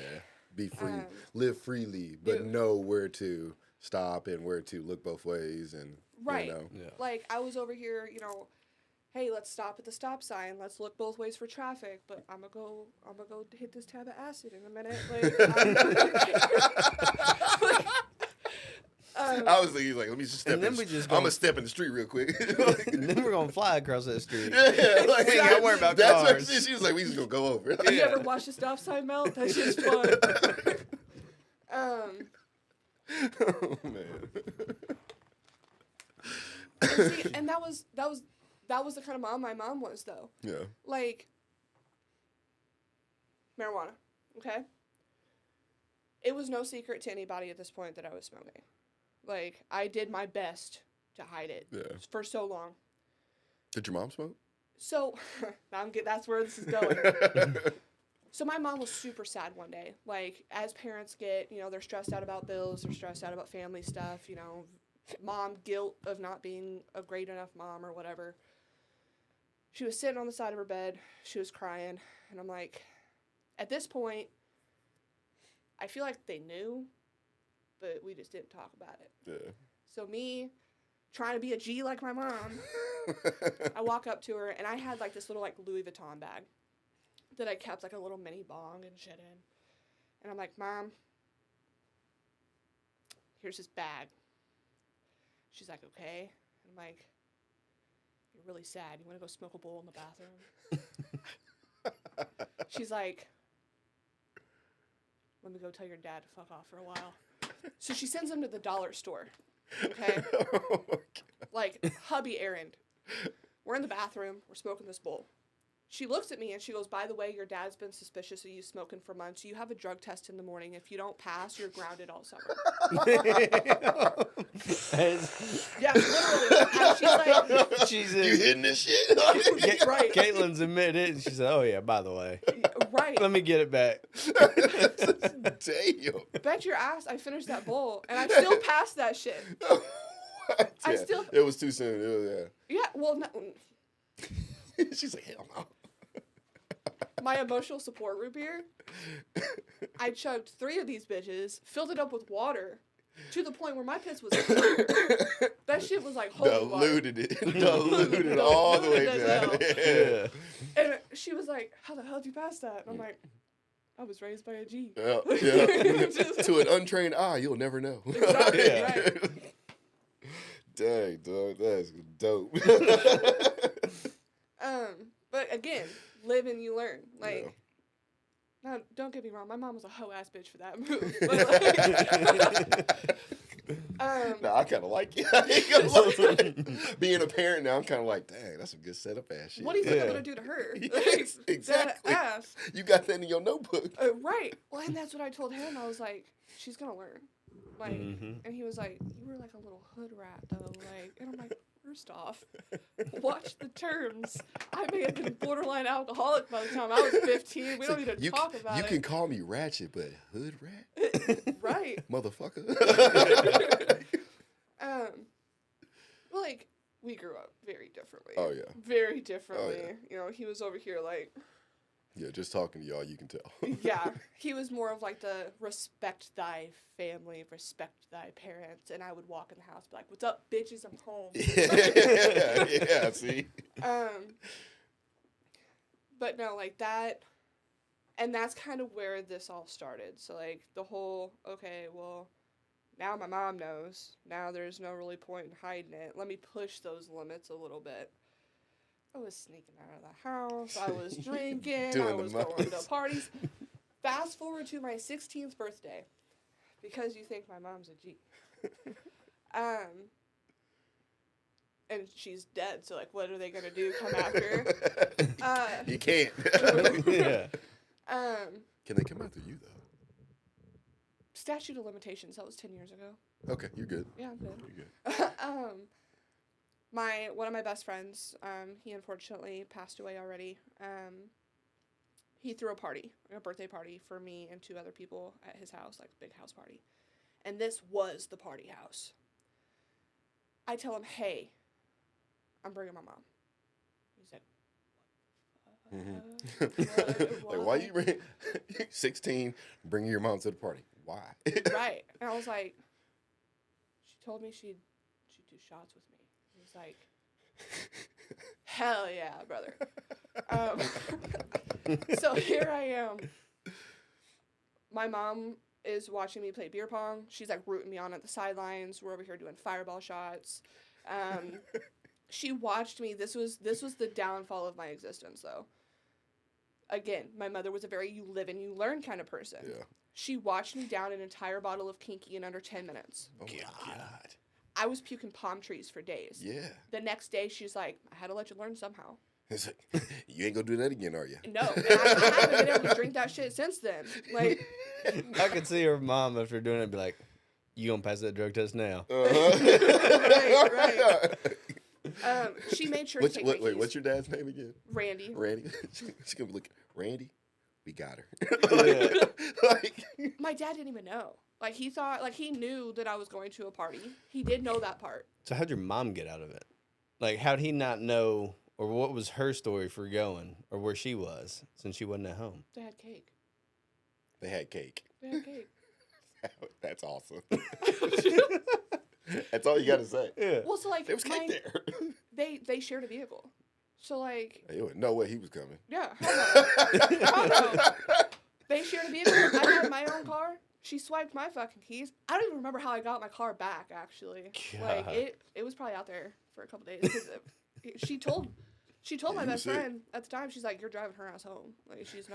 Be free. Live freely, but know where to stop and where to look both ways. And, right. Yeah. Like, I was over here, hey, let's stop at the stop sign. Let's look both ways for traffic. But I'm gonna go hit this tab of acid in a minute. Like, I was thinking, like, let me just step I'm going to step in the street real quick. And then we're going to fly across that street. Yeah, like, We ain't got to worry about that's cars. what she was like, we just going to go over. You ever watch the stop sign melt? That shit's fun. Oh, man. And that was the kind of mom my mom was, though. Yeah. Like, marijuana, okay? It was no secret to anybody at this point that I was smoking. Like, I did my best to hide it for so long. Did your mom smoke? So, that's where this is going. So my mom was super sad one day. Like, as parents get, they're stressed out about bills, they're stressed out about family stuff, mom guilt of not being a great enough mom or whatever. She was sitting on the side of her bed, she was crying, and I'm like, at this point, I feel like they knew, but we just didn't talk about it. Yeah. So me, trying to be a G like my mom, I walk up to her, and I had, like, this little, like, Louis Vuitton bag that I kept, like, a little mini bong and shit in. And I'm like, Mom, here's this bag. She's like, okay. And I'm like, you're really sad. You want to go smoke a bowl in the bathroom? She's like, let me go tell your dad to fuck off for a while. So she sends him to the dollar store. Okay? Oh, my God. Like, hubby errand. We're in the bathroom. We're smoking this bowl. She looks at me and she goes, by the way, your dad's been suspicious of you smoking for months. You have a drug test in the morning. If you don't pass, you're grounded all summer. Yeah, literally. And she's like... You hitting this shit? Right. Caitlin's admitted it, and she said, oh, yeah, by the way. Right. Let me get it back. Damn. Bet your ass I finished that bowl, and I still passed that shit. It was too soon. It was, Yeah, well, no, She's like, hell no. my emotional support root beer, I chugged 3 of these bitches, filled it up with water, to the point where my piss was clear. That shit was like holy Diluted it all the way down. Yeah. And she was like, how the hell did you pass that? And I'm like, I was raised by a G. Yeah. Just- To an untrained eye, you'll never know. Exactly, Yeah. right. Dang, dog, that's dope. But again, live and you learn. Like, Yeah. now, don't get me wrong, my mom was a hoe ass bitch for that move. But like, No, I kind of like it. I ain't gonna lie. Being a parent now, I'm kind of like, dang, that's some good setup ass shit. what do you think Yeah. I'm gonna do to her? Yes, Like, exactly. That ass. You got that in your notebook. Right. Well, and that's what I told him. I was like, she's gonna learn. Like, Mhm. and he was like, you were like a little hood rat though. Like, and I'm like, first off, watch the terms. I may have been borderline alcoholic by the time I was 15. We don't need to talk about You it. can call me ratchet, but hood rat, Right. motherfucker. Like, we grew up very differently. Oh, yeah. Very differently. yeah. You know, he was over here like, Yeah, just talking to y'all, you can tell. yeah, he was more of like the respect thy family, respect thy parents, and I would walk in the house, be like, "What's up, bitches? I'm home." Yeah, see. But no, like that, and that's kind of where this all started. So like the whole, okay, well, now my mom knows. Now there's no really point in hiding it. Let me push those limits a little bit. I was sneaking out of the house. I was drinking. Doing I the was going to most. parties. Fast forward to my 16th birthday, because you think my mom's a G. And she's dead. So like, what are they gonna do? Come after her? You can't. Yeah. Can they come after you though? Statute of limitations. That was 10 years ago. Okay, you're good. Yeah, I'm good. You're good. One of my best friends, he unfortunately passed away already. He threw a birthday party for me and 2 other people at his house, like a big house party. And this was the party house. I tell him, hey, I'm bringing my mom. He's like, Like, why you bring 16, bringing your mom to the party? Why? Right. And I was like, she told me she'd do shots with me. He was like, hell yeah, brother. So here I am. My mom is watching me play beer pong. She's like rooting me on at the sidelines. We're over here doing fireball shots. She watched me. This was the downfall of my existence, though. Again, my mother was a very you live and you learn kind of person. Yeah. She watched me down an entire bottle of Kinky in under 10 minutes. Oh my God. I was puking palm trees for days. Yeah. The next day, she's like, I had to let you learn somehow. It's like, you ain't gonna do that again, are you? No, and I haven't been able to drink that shit since then. Like, I could see her mom after doing it be like, "You gonna pass that drug test now?" Right. She made sure to take my keys. What's your dad's name again? Randy. Randy. She's gonna be looking. Randy, we got her. Yeah. Like, My dad didn't even know. Like, he thought, like, he knew that I was going to a party. He did know that part. So how'd your mom get out of it? Like, how'd he not know, or what was her story for going, or where she was since she wasn't at home? They had cake. they had cake. They had cake. That's awesome. That's all you gotta say. Yeah. Well, so, like, There was cake there. they shared a vehicle. So, like, There was no way he was coming. yeah, hell no. They shared a vehicle. I had my own car. She swiped my fucking keys. I don't even remember how I got my car back, actually. Like, God. it was probably out there for a couple days. 'Cause she told my you best sick. friend at the time, she's like, you're driving her ass home. Like, she's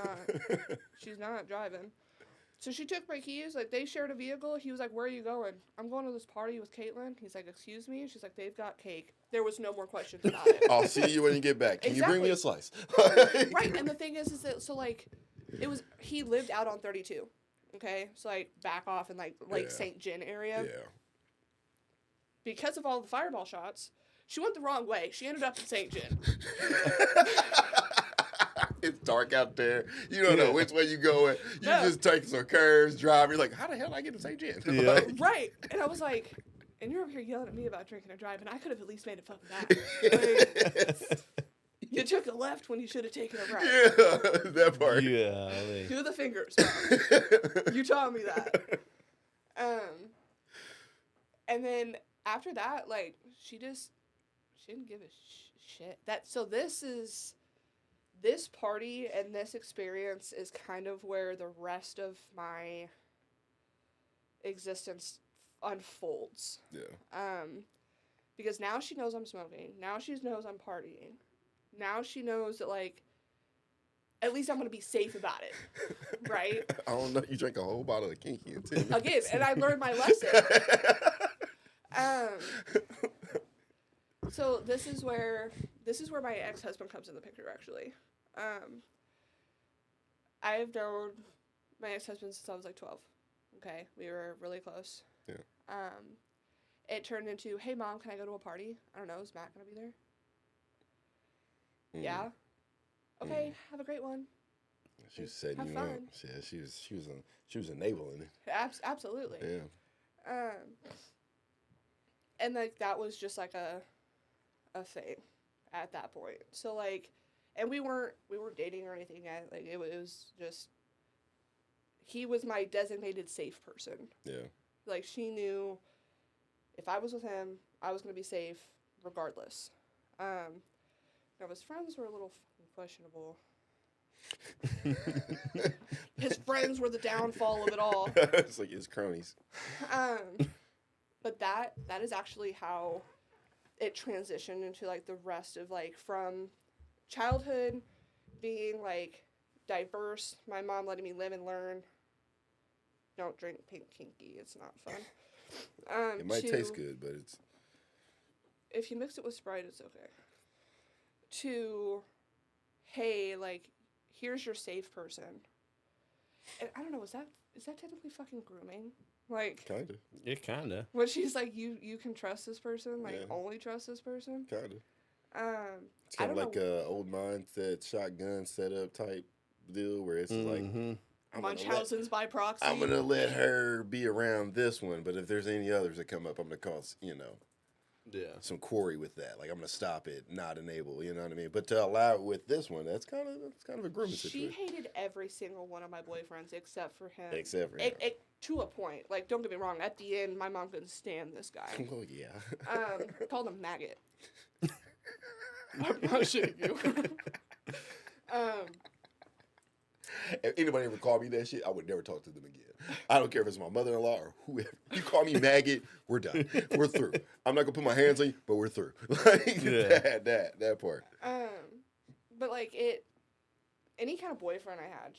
not driving. So she took my keys. Like, they shared a vehicle. He was like, where are you going? I'm going to this party with Caitlin. He's like, excuse me? She's like, they've got cake. There was no more questions about it. I'll see you when you get back. Can you bring me a Exactly. slice? Right, and the thing is that, so, like, he lived out on 32, okay? So, like, back off in, like, Lake Yeah. St. John area. Yeah. Because of all the fireball shots, she went the wrong way. She ended up in St. John. It's dark out there. You don't know which way you going. You No. just take some curves, drive. You're like, how the hell did I get to St. John? Yeah. Like, Right, and I was like, and you're over here yelling at me about drinking and driving. I could have at least made it fucking back. Like, you took a left when you should have taken a right. yeah, that part. Yeah. Do the fingers, Mom. You taught me that. And then after that, like, she didn't give a shit. this party and this experience is kind of where the rest of my existence unfolds. Yeah. Because now she knows I'm smoking. Now she knows I'm partying. Now she knows that, like, at least I'm going to be safe about it, right? I don't know. You drank a whole bottle of Kinky in 10 minutes. Again, and I learned my lesson. So this is where my ex-husband comes in the picture, actually. I have known my ex-husband since I was like 12. Okay, we were really close. Yeah. It turned into, hey mom, can I go to a party? I don't know, is Matt gonna be there? Yeah. Okay, have a great one. She was setting you up. Yeah, she was enabling it. Absolutely. Yeah. And like that was just like a thing at that point. So like, and we weren't dating or anything yet. Like it was just, he was my designated safe person. Yeah. Like she knew if I was with him, I was gonna be safe regardless. Now his friends were a little fucking questionable. His friends were the downfall of it all. It's like his cronies. But that is actually how it transitioned into like the rest of like from childhood being like diverse, my mom letting me live and learn. Don't drink pink Kinky, it's not fun. It might taste good, but it's... If you mix it with Sprite, it's okay. To, hey, like, here's your safe person. And I don't know, is that technically fucking grooming? Like, Kinda. Yeah, kinda. when she's like, you can trust this person, like, Yeah. only trust this person. Kinda. It's I kind of don't like know. a old mindset shotgun setup type deal where it's like, Munchausen's by proxy. I'm gonna let her be around this one, but if there's any others that come up, I'm gonna call, some quarry with that. Like I'm gonna stop it, not enable. You know what I mean? But to allow it with this one, that's kind of a grooming She situation. hated every single one of my boyfriends except for him. Except for him. To a point. Like, don't get me wrong. At the end, my mom couldn't stand this guy. Well, yeah. Called him maggot. I'm not shitting you. If anybody ever called me that shit, I would never talk to them again. I don't care if it's my mother-in-law or whoever. You call me maggot, we're done. We're through. I'm not gonna put my hands on you, but we're through. Like that part. But like any kind of boyfriend I had,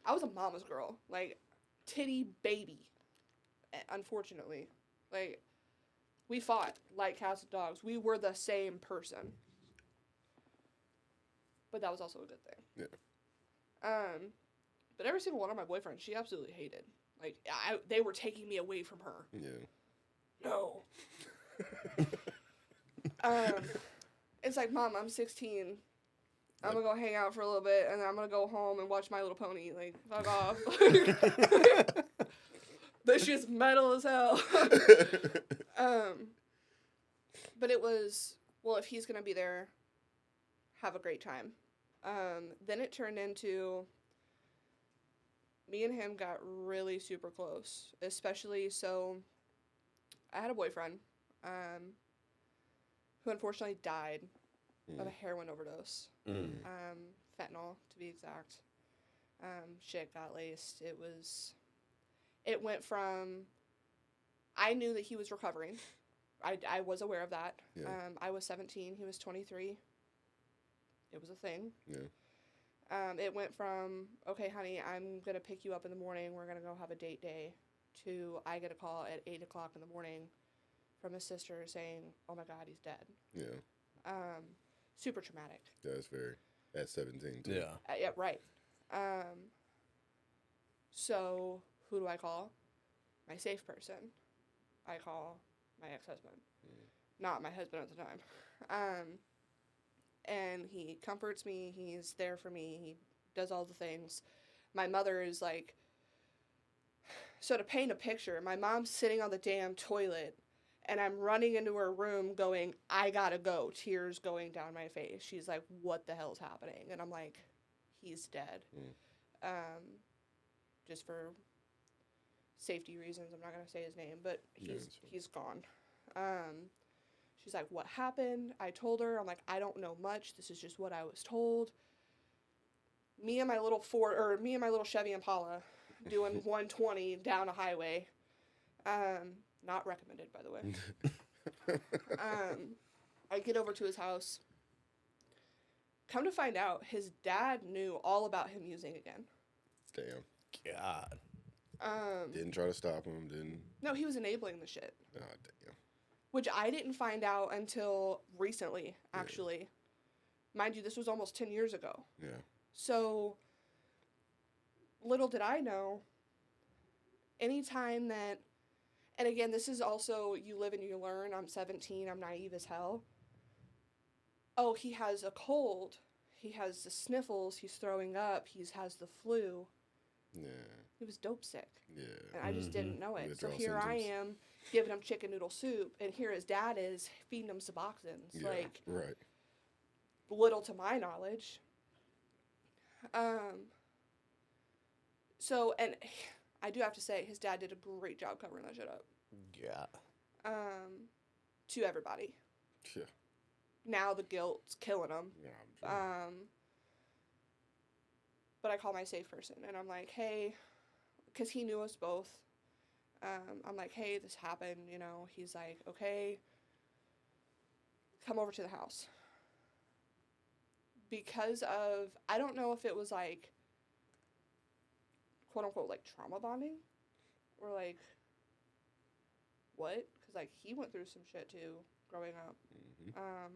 I was a mama's girl, like titty baby. Unfortunately, like we fought like cats and dogs. We were the same person, but that was also a good thing. Yeah. But every single one of my boyfriends, she absolutely hated. Like, they were taking me away from her. Yeah. No. It's like, Mom, I'm 16. I'm gonna go hang out for a little bit, and then I'm gonna go home and watch My Little Pony. Like, fuck off. This shit's metal as hell. But it was, well, if he's gonna be there, have a great time. Then it turned into, me and him got really super close, especially, so I had a boyfriend, who unfortunately died of a heroin overdose, fentanyl to be exact. Shit got laced. It went from, I knew that he was recovering. I was aware of that. Yeah. I was 17, he was 23. It was a thing. Yeah. It went from, okay, honey, I'm going to pick you up in the morning. We're going to go have a date day, to I get a call at 8 o'clock in the morning from his sister saying, oh my God, he's dead. Yeah. Super traumatic. That's very, at 17 too. Yeah. Yeah, right. So who do I call? My safe person. I call my ex-husband. Not my husband at the time. And he comforts me. He's there for me. He does all the things. My mother is like, so to paint a picture, my mom's sitting on the damn toilet, and I'm running into her room going, I gotta go, tears going down my face. She's like, what the hell's happening? And I'm like, he's dead. Just for safety reasons, I'm not gonna say his name, but he's gone. She's like, what happened? I told her, I'm like, I don't know much. This is just what I was told. Me and my little Chevy Impala doing 120 down a highway. Not recommended, by the way. I get over to his house. Come to find out, his dad knew all about him using again. Damn. God. Didn't try to stop him, didn't... No, he was enabling the shit. Oh, damn. Which I didn't find out until recently, actually. Yeah. Mind you, this was almost 10 years ago. Yeah. So, little did I know, anytime that... And again, this is also, you live and you learn. I'm 17. I'm naive as hell. Oh, he has a cold. He has the sniffles. He's throwing up. He has the flu. Yeah. He was dope sick. Yeah. And I just didn't know it. So here symptoms. I am giving him chicken noodle soup, and here his dad is feeding him Suboxones. Yeah, like, right. little to my knowledge. So, and I do have to say, his dad did a great job covering that shit up. Yeah. To everybody. Yeah. Now the guilt's killing him. Yeah, I'm sure. But I call my safe person, and I'm like, hey, because he knew us both. I'm like, hey, this happened, you know. He's like, okay, come over to the house. Because of, I don't know if it was like, quote unquote, like trauma bonding, or like, what? Because like he went through some shit too growing up. Mm-hmm.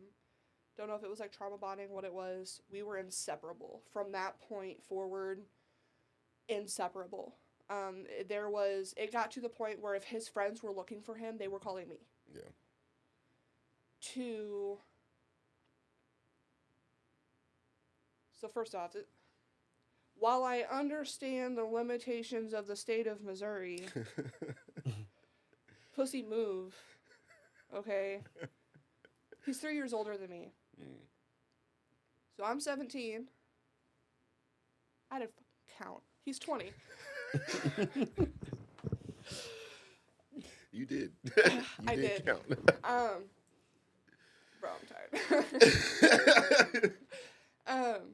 Don't know if it was like trauma bonding, what it was. We were inseparable from that point forward. Inseparable. It got to the point where if his friends were looking for him, they were calling me. Yeah. So first off, while I understand the limitations of the state of Missouri, pussy move, okay? He's 3 years older than me. So I'm 17. I didn't count. He's 20. You did. I did. Count. Bro, I'm tired.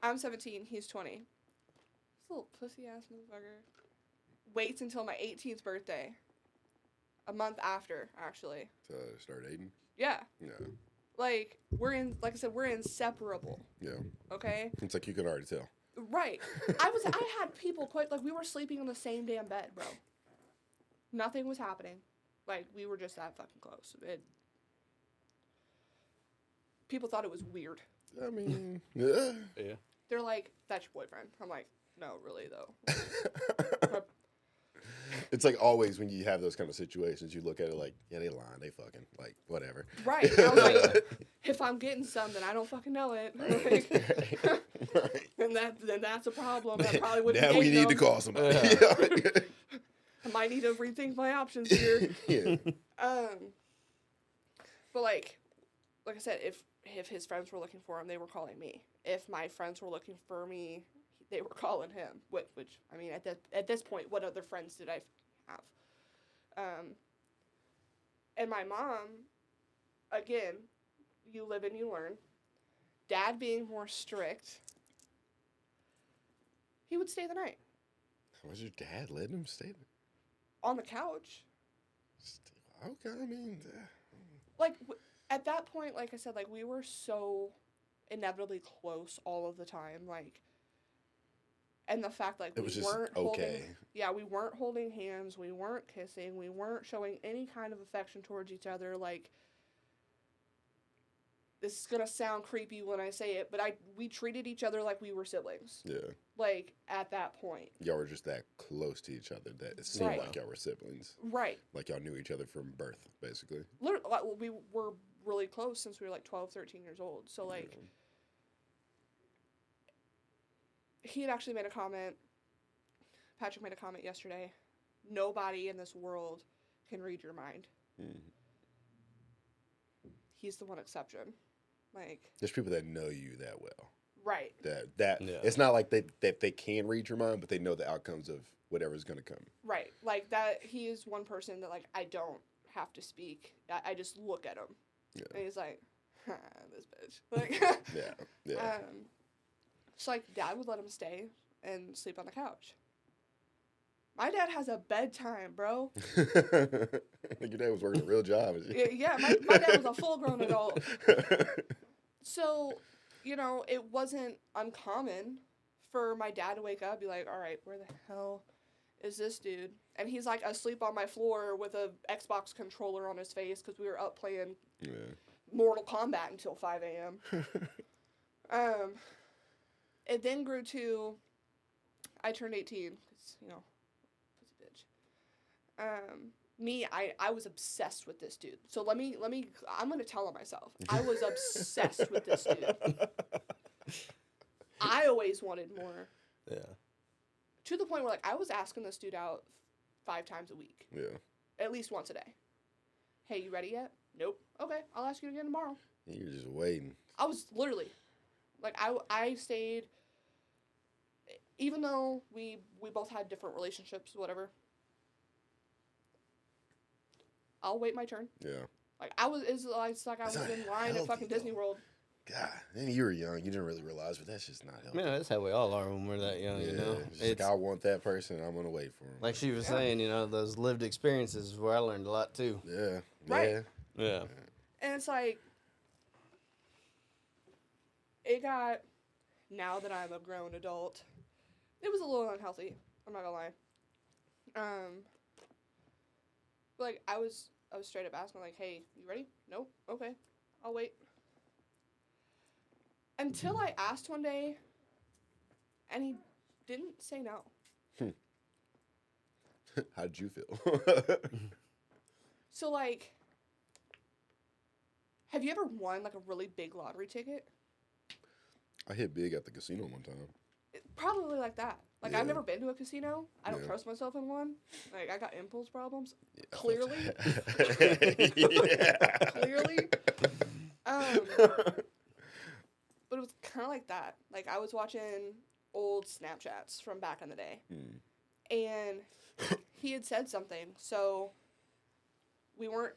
I'm 17. He's 20. This little pussy ass motherfucker waits until my 18th birthday. A month after, actually. To start dating? Yeah. Yeah. Like I said, we're inseparable. Yeah. Okay? It's like you can already tell. Right. I had people quite, like, we were sleeping in the same damn bed, bro. Nothing was happening. Like, we were just that fucking close. People thought it was weird. I mean, yeah. Yeah. They're like, that's your boyfriend. I'm like, no, really, though. It's like always when you have those kind of situations, you look at it like, yeah, they lying, they fucking, like, whatever. Right. I was like, if I'm getting some, then I don't fucking know it. Like, Right. then that's a problem. I probably wouldn't Now we date need them. to call somebody. I might need to rethink my options here. Yeah. But like I said, if his friends were looking for him, they were calling me. If my friends were looking for me, they were calling him. Which I mean, at this point, what other friends did I have? And my mom, again, you live and you learn. Dad being more strict, he would stay the night. Was your dad letting him stay there? On the couch. Okay, I mean... Like, at that point, like I said, like, we were so inevitably close all of the time, like... And the fact, like, It was we just weren't okay. holding... Yeah, we weren't holding hands, we weren't kissing, we weren't showing any kind of affection towards each other, like... This is gonna sound creepy when I say it, but we treated each other like we were siblings. Yeah. Like, at that point. Y'all were just that close to each other that it seemed Right. like y'all were siblings. Right. Like y'all knew each other from birth, basically. Literally, like, we were really close since we were, like, 12, 13 years old. So, like... Yeah. He had actually made a comment. Patrick made a comment yesterday. Nobody in this world can read your mind. Mm. He's the one exception. Like, There's people that know you that well. right. That Yeah. It's not like they can read your mind, but they know the outcomes of whatever's going to come. Right. Like, that, he is one person that, like, I don't have to speak. I just look at him. Yeah. And he's like, this bitch. Like, Yeah. so like dad would let him stay and sleep on the couch. My dad has a bedtime, bro. Like your dad was working a real job. Yeah, my dad was a full-grown adult. So, it wasn't uncommon for my dad to wake up and be like, all right, where the hell is this dude? And he's like asleep on my floor with a Xbox controller on his face because we were up playing Mortal Kombat until 5 a.m. It then grew to, I turned 18 because, pussy bitch. I was obsessed with this dude. So I'm going to tell on myself. I was obsessed with this dude. I always wanted more. Yeah. To the point where, like, I was asking this dude out 5 times a week. Yeah. At least once a day. Hey, you ready yet? Nope. Okay, I'll ask you again tomorrow. You're just waiting. I was literally, like, I stayed, even though we both had different relationships, whatever. I'll wait my turn. Yeah. Like, it's like I was in line at fucking Disney World. God, then you were young. You didn't really realize, but that's just not healthy. Man, that's how we all are when we're that young, Yeah, you know? it's like, I want that person, I'm going to wait for him. Like she was saying, those lived experiences is where I learned a lot, too. Yeah. Right. Yeah. And it's like, it got, now that I'm a grown adult, it was a little unhealthy. I'm not gonna lie. But like, I was straight up asking, like, hey, you ready? Nope. Okay. I'll wait. Until I asked one day, and he didn't say no. How did you feel? So, like, have you ever won, like, a really big lottery ticket? I hit big at the casino one time. Probably like that. Like, Yeah. I've never been to a casino. I don't Yeah. trust myself in one. Like, I got impulse problems. Yeah. Clearly. Yeah. Clearly. But it was kind of like that. Like, I was watching old Snapchats from back in the day. And he had said something. So, we weren't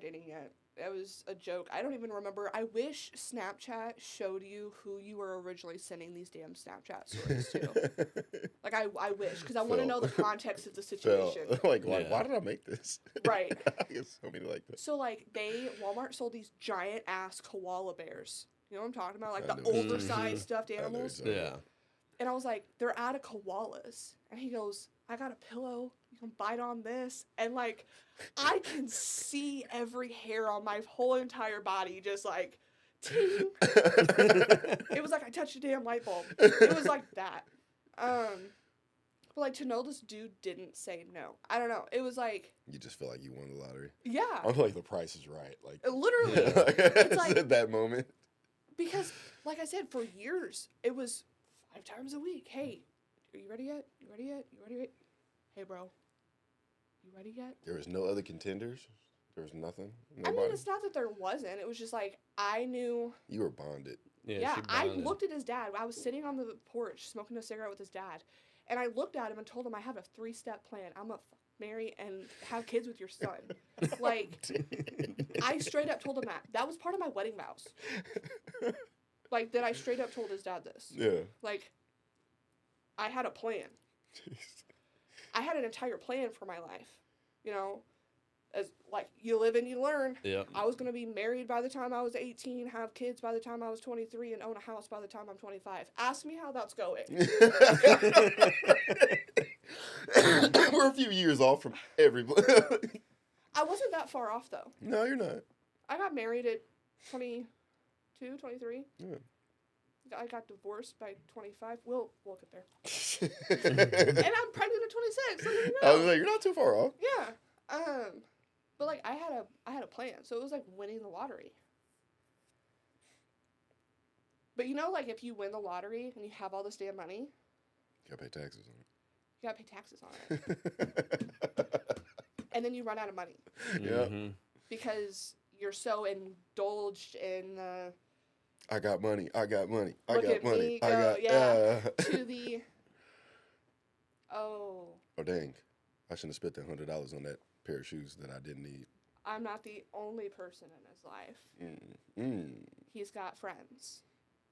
dating yet. It was a joke. I don't even remember. I wish Snapchat showed you who you were originally sending these damn Snapchat stories to. Like, I wish, because I want to know the context of the situation. Like, why did I make this? Right. I get so many like that. So, like, Walmart sold these giant-ass koala bears. You know what I'm talking about? Like, I the know. oversized stuffed I know animals. exactly. Yeah. And I was like, they're out of koalas. And he goes, I got a pillow. You can bite on this. And, like, I can see every hair on my whole entire body just, like, ting. It was like I touched a damn light bulb. It was like that. But, like, to know this dude didn't say no. I don't know. It was like... You just feel like you won the lottery. Yeah. I feel like the price is right. Like Literally. It's like... at that moment. Because, like I said, for years, it was 5 times a week. Hey, are you ready yet? You ready yet? You ready yet? Hey, bro. You ready yet? There was no other contenders? There was nothing? I Nobody? mean, it's not that there wasn't. It was just like, I knew. You were bonded. Yeah, she I bonded. looked at his dad. I was sitting on the porch smoking a cigarette with his dad. And I looked at him and told him I have a 3-step plan. I'm going to marry and have kids with your son. Like, I straight up told him that. That was part of my wedding vows. Like, that I straight up told his dad this. Yeah. Like, I had a plan. Jeez. I had an entire plan for my life. You know, as like, you live and you learn. Yeah. I was going to be married by the time I was 18, have kids by the time I was 23, and own a house by the time I'm 25. Ask me how that's going. We're a few years off from everybody. I wasn't that far off, though. No, you're not. I got married at 22, 23. Yeah. I got divorced by 25. We'll get there. And I'm pregnant at 26. So there you I was go. like, you're not too far off. Yeah. But like I had a plan. So it was like winning the lottery. But you know, like if you win the lottery and you have all this damn money, You gotta pay taxes on you gotta pay taxes on it. it. And then you run out of money. Yeah. Because you're so indulged in I got money. I got money. I Look got at money. me I go, got yeah. To the Oh dang! I shouldn't have spent that $100 on that pair of shoes that I didn't need. I'm not the only person in his life. He's got friends.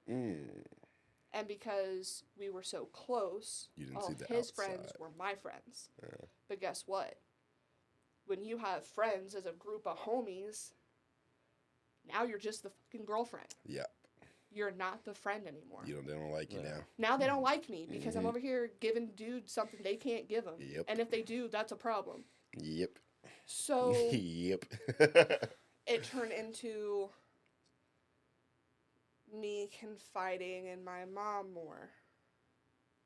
And because we were so close, You didn't all see of the his outside. friends were my friends. But guess what? When you have friends as a group of homies, now you're just the fucking girlfriend. Yeah. You're not the friend anymore. They don't like you now. Now they don't like me because I'm over here giving dudes something they can't give them. Yep. And if they do, that's a problem. Yep. So Yep. it turned into me confiding in my mom more.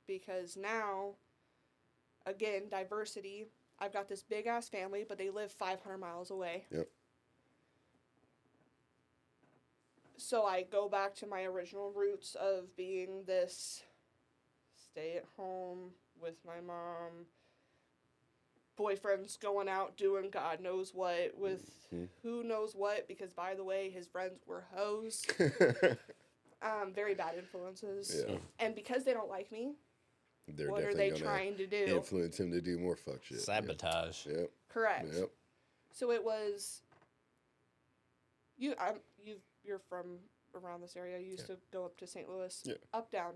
Because now, again, diversity. I've got this big ass family, but they live 500 miles away. Yep. So I go back to my original roots of being this stay at home with my mom, boyfriend's going out doing God knows what with who knows what, because by the way, his friends were hoes. Very bad influences. Yeah. And because they don't like me, They're what are definitely they gonna trying to do? influence him to do more fuck shit. Sabotage. Yep. Correct. Yep. So it was you're from around this area. You used to go up to St. Louis. Yeah. Up down.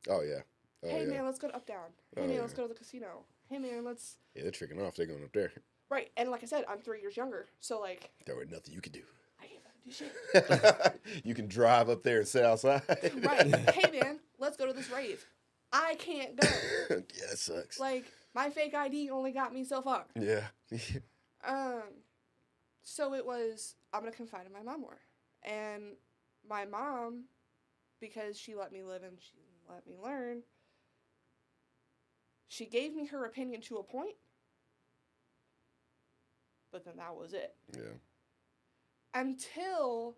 Oh yeah. Oh, Hey yeah. man, let's go to Up Down. Hey Oh, man, yeah. let's go to the casino. Hey man, let's Yeah, they're tricking off. They're going up there. right. And like I said, I'm 3 years younger, so like There was nothing you could do. I can't fucking do shit. You can drive up there and sit outside. Right. Hey man, let's go to this rave. I can't go. Yeah, that sucks. Like my fake ID only got me so far. Yeah. So it was I'm gonna confide in my mom more, and my mom, because she let me live and she let me learn. She gave me her opinion to a point, but then that was it. Yeah. Until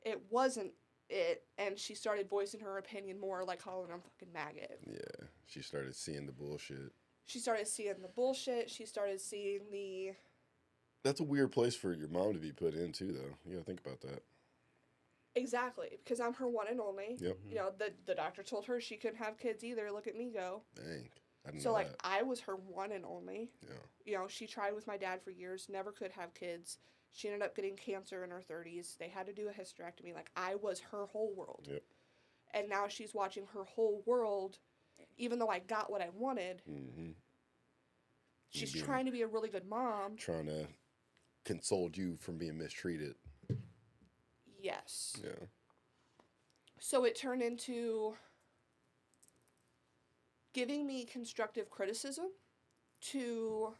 it wasn't it, and she started voicing her opinion more, like calling him fucking maggot. Yeah. She started seeing the bullshit. She started seeing the bullshit. She started seeing the... That's a weird place for your mom to be put in, too, though. You gotta think about that. Exactly, because I'm her one and only. Yep. You know, the doctor told her she couldn't have kids either. Look at me go. Dang. I didn't So, know like, that. I was her one and only. Yeah. You know, she tried with my dad for years, never could have kids. She ended up getting cancer in her 30s. They had to do a hysterectomy. Like, I was her whole world. Yep. And now she's watching her whole world, even though I got what I wanted. Mm-hmm. She's Yeah. trying to be a really good mom. Trying to console you from being mistreated. Yes. Yeah. So it turned into giving me constructive criticism to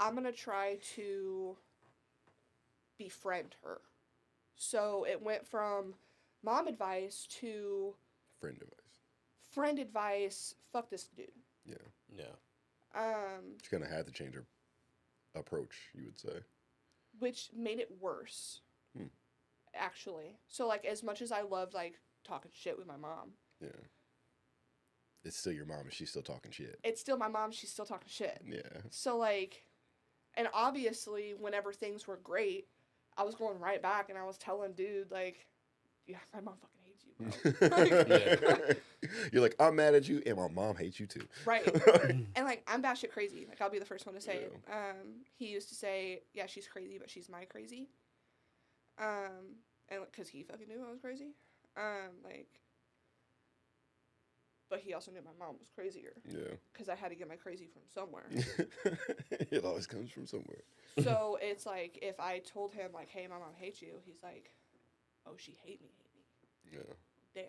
I'm going to try to befriend her. So it went from mom advice to Friend advice. friend advice, fuck this dude. Yeah. Yeah. She kind of had to change her approach, you would say. Which made it worse. Actually. So like as much as I loved like talking shit with my mom, Yeah. It's still your mom and she's still talking shit. it's still my mom, she's still talking shit. Yeah. So like, and obviously whenever things were great, I was going right back and I was telling dude like, yeah, my mom fucking hates you, bro. You're like, I'm mad at you and my mom hates you too. Right. And like, I'm batshit crazy. Like, I'll be the first one to say it. He used to say, yeah, she's crazy, but she's my crazy. And because he fucking knew I was crazy. But he also knew my mom was crazier. Yeah. Because I had to get my crazy from somewhere. It always comes from somewhere. So it's like, if I told him, like, hey, my mom hates you, he's like, oh, she hate me. Yeah. Damn.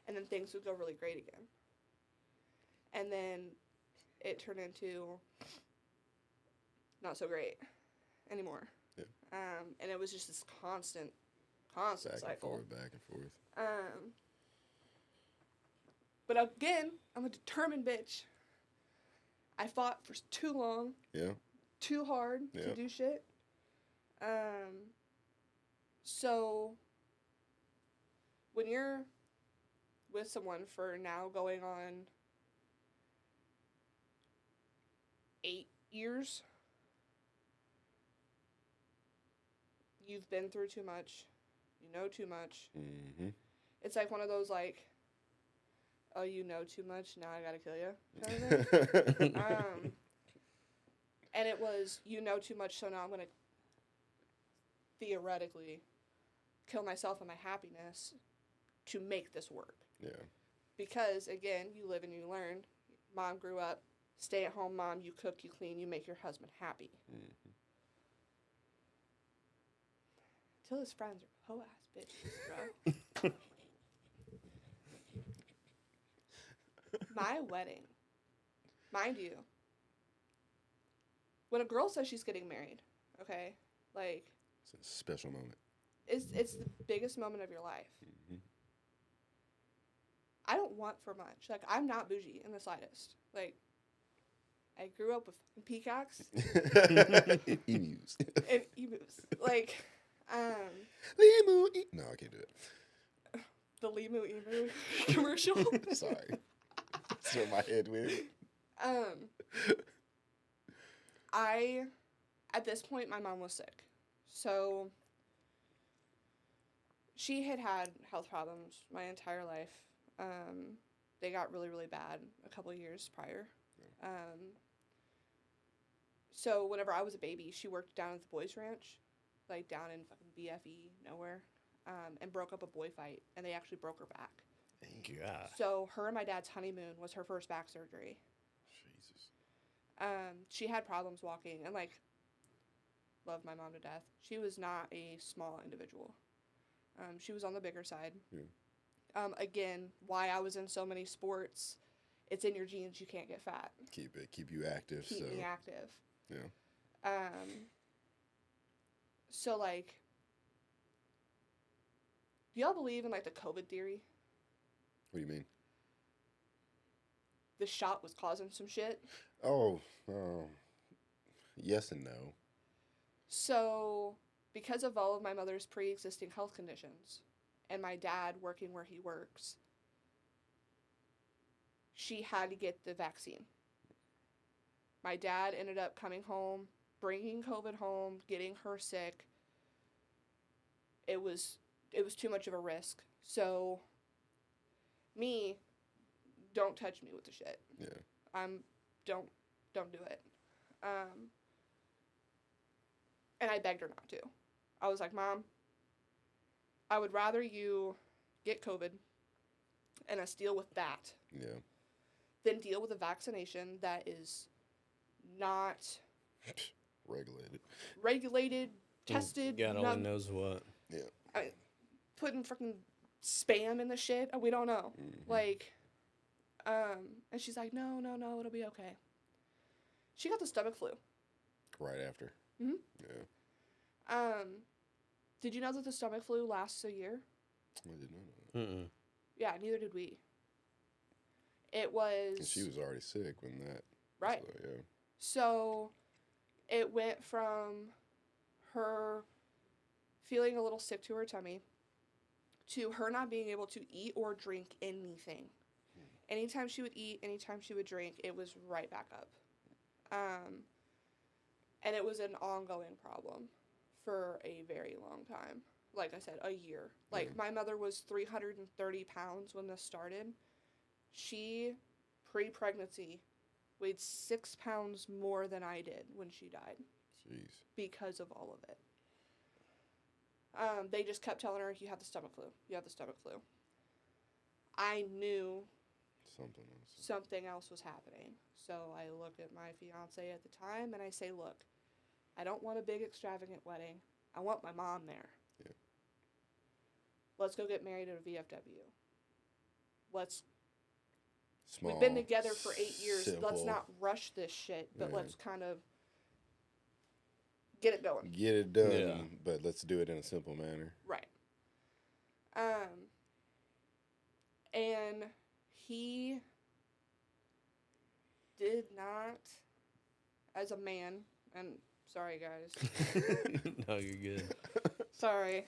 And then things would go really great again. And then it turned into not so great anymore. Yeah. And it was just this constant Back cycle. and forth, back and forth. But again, I'm a determined bitch. I fought for too long, Yeah. too hard Yeah. to do shit. So when you're with someone for now going on 8 years, you've been through too much, you know too much. Mm-hmm. It's like one of those like, oh, you know too much, now I gotta kill you kind of thing. And it was, you know too much, so now I'm going to theoretically kill myself and my happiness to make this work. Yeah. Because, again, you live and you learn. Mom grew up, stay-at-home mom, you cook, you clean, you make your husband happy. Mm-hmm. Till his friends are hoe-ass bitches, bro. My wedding, mind you, when a girl says she's getting married, okay, like, It's a special moment. it's the biggest moment of your life. Mm-hmm. I don't want for much. Like, I'm not bougie in the slightest. Like, I grew up with fucking peacocks Emus. and emus. Like, Limu. No, I can't do it. the Limu Emu commercial. Sorry. That's where my head went. At this point, my mom was sick. So, she had health problems my entire life. They got really, really bad a couple of years prior. So whenever I was a baby, she worked down at the boys' ranch, like down in fucking BFE, nowhere, and broke up a boy fight, and they actually broke her back. God. So her and my dad's honeymoon was her first back surgery. Jesus. She had problems walking, and, like, love my mom to death. She was not a small individual. She was on the bigger side. Yeah. Again, why I was in so many sports, it's in your genes, you can't get fat. Keep you active. Keep me active. Yeah. So, like, do y'all believe in, like, the COVID theory? What do you mean? The shot was causing some shit. Oh, yes and no. So, because of all of my mother's pre-existing health conditions and my dad working where he works, she had to get the vaccine. My dad ended up coming home, bringing COVID home, getting her sick. It was too much of a risk. So, don't touch me with the shit. Yeah. Don't do it. And I begged her not to. I was like, Mom, I would rather you get COVID and us deal with that Yeah. than deal with a vaccination that is not regulated, tested. God only knows what. Yeah. I mean, putting freaking spam in the shit. We don't know. Mm-hmm. Like, and she's like, no, it'll be okay. She got the stomach flu. Right after. Mm-hmm. Yeah. Did you know that the stomach flu lasts a year? I didn't know that. Mm-mm. Yeah, neither did we. It was... And she was already sick when that... Right. So, yeah. So, it went from her feeling a little sick to her tummy to her not being able to eat or drink anything. Anytime she would eat, anytime she would drink, it was right back up. And it was an ongoing problem for a very long time. Like I said, a year. Like, my mother was 330 pounds when this started. She, pre-pregnancy, weighed 6 pounds more than I did when she died. Jeez. Because of all of it. They just kept telling her, you have the stomach flu. You have the stomach flu. I knew something else was happening. So I look at my fiance at the time and I say, look, I don't want a big extravagant wedding. I want my mom there. Yeah. Let's go get married at a VFW. Small, we've been together for 8 years. simple. Let's not rush this shit, but Yeah. let's kind of get it going. Get it done, but let's do it in a simple manner. Right. And he did not, as a man, and sorry guys. No, you're good. Sorry.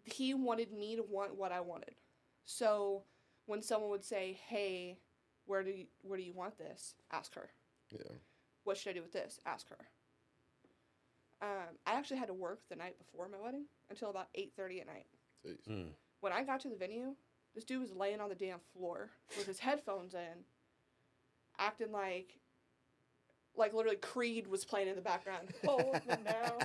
He wanted me to want what I wanted. So when someone would say, hey, where do you want this? Ask her. Yeah. What should I do with this? Ask her. I actually had to work the night before my wedding until about 8:30 at night. Jeez. When I got to the venue, this dude was laying on the damn floor with his headphones in, acting like Like, literally, Creed was playing in the background. Hold me now.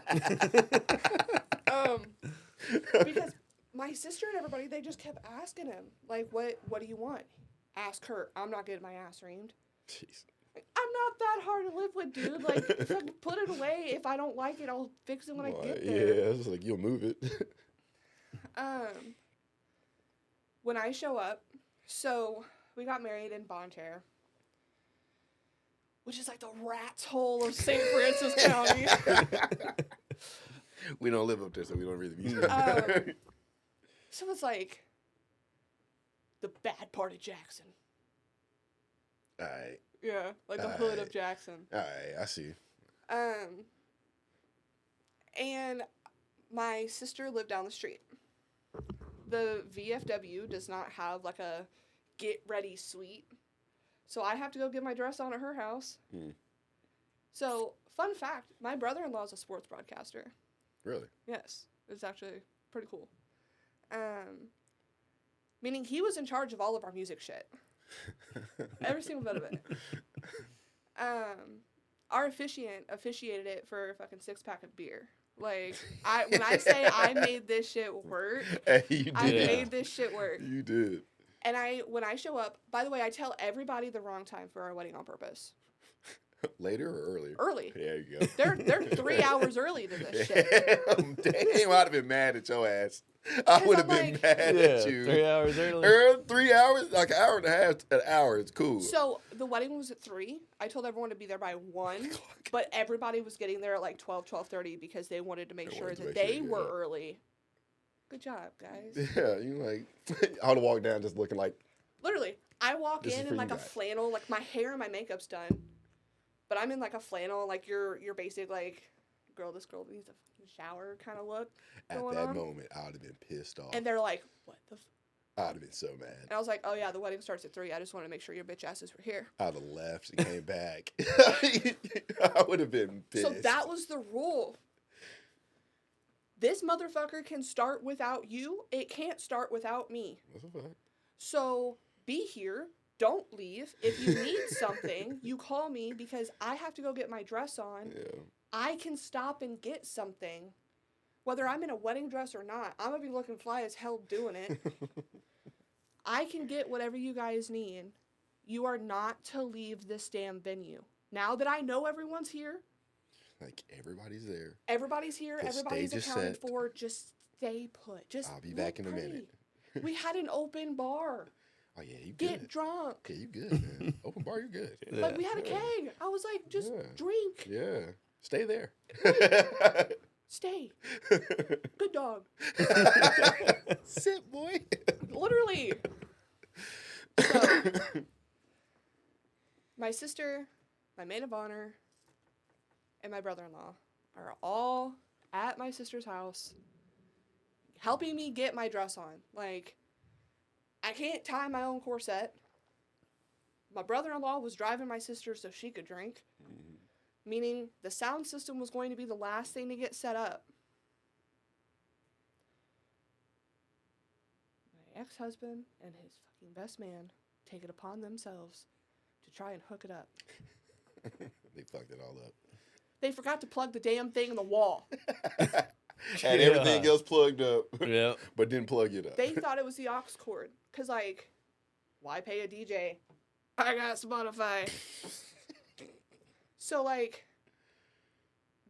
Because my sister and everybody, they just kept asking him, like, what do you want? Ask her. I'm not getting my ass reamed. Jeez. Like, I'm not that hard to live with, dude. Like, fucking put it away. If I don't like it, I'll fix it when I get there. Yeah, it's like, you'll move it. When I show up, so we got married in Bonne Terre, which is like the rat's hole of St. Francis County. We don't live up there, so we don't really be. So it's like the bad part of Jackson. All right. Yeah, like the hood of Jackson. All right, I see. And my sister lived down the street. The VFW does not have like a get ready suite. So I have to go get my dress on at her house. So, fun fact, my brother-in-law is a sports broadcaster. Really? Yes. It's actually pretty cool. Meaning he was in charge of all of our music shit. Every single bit of it. Our officiant officiated it for a fucking 6-pack of beer. Like, when I say I made this shit work, Hey, you did. I made this shit work. You did. And when I show up, by the way, I tell everybody the wrong time for our wedding on purpose. Later or earlier? Early. There you go. They're 3 hours early to this shit. Damn, I'd have been mad at your ass. I would have been like, mad at you. 3 hours early. 3 hours? Like an hour and a half, an hour. It's cool. So the wedding was at 3. I told everyone to be there by 1, but everybody was getting there at like 12:30 because they wanted to make sure that they were early. Good job, guys. Yeah, you like, I would have walked down just looking like. Literally, I walk This is in for like you a guys. flannel, like my hair and my makeup's done, but I'm in like a flannel, like your basic like, this girl needs a fucking shower kind of look. At going that on. moment, I would have been pissed off. And they're like, what the I'd have been so mad. And I was like, oh yeah, the wedding starts at 3. I just want to make sure your bitch asses were here. I'd have left and came back. I would have been pissed. So that was the rule. This motherfucker can start without you. It can't start without me. That's a fact. So be here. Don't leave. If you need something, you call me because I have to go get my dress on. Yeah. I can stop and get something. Whether I'm in a wedding dress or not, I'm going to be looking fly as hell doing it. I can get whatever you guys need. You are not to leave this damn venue. Now that I know everyone's here. Like, everybody's there. Everybody's here. The Everybody's stage is accounted set. for. Just stay put. Just I'll be look back in a pretty. minute. We had an open bar. Oh, yeah, you good. Get drunk. Yeah, you good, man. Open bar, you're good. Like, we had a keg. I was like, just Yeah. drink. Yeah. Stay there. Stay. Good dog. Sit, boy. Literally. So, my sister, my maid of honor, and my brother-in-law are all at my sister's house helping me get my dress on. Like, I can't tie my own corset. My brother-in-law was driving my sister so she could drink. Meaning the sound system was going to be the last thing to get set up. My ex-husband and his fucking best man take it upon themselves to try and hook it up. They fucked it all up. They forgot to plug the damn thing in the wall. Had everything else plugged up, Yeah. but didn't plug it up. They thought it was the aux cord. Because, like, why pay a DJ? I got Spotify. So, like,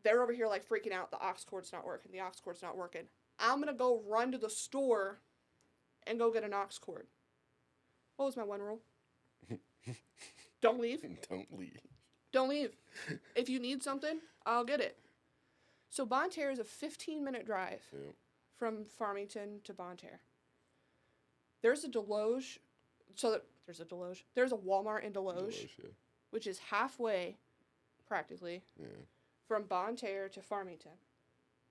they're over here, like, freaking out. The aux cord's not working. The aux cord's not working. I'm going to go run to the store and go get an aux cord. What was my one rule? Don't leave. Don't leave. Don't leave. If you need something, I'll get it. So Bonne Terre is a 15-minute drive from Farmington to Bonne Terre. There's a Deloge. There's a Walmart in Deloge, which is halfway, practically, from Bonne Terre to Farmington.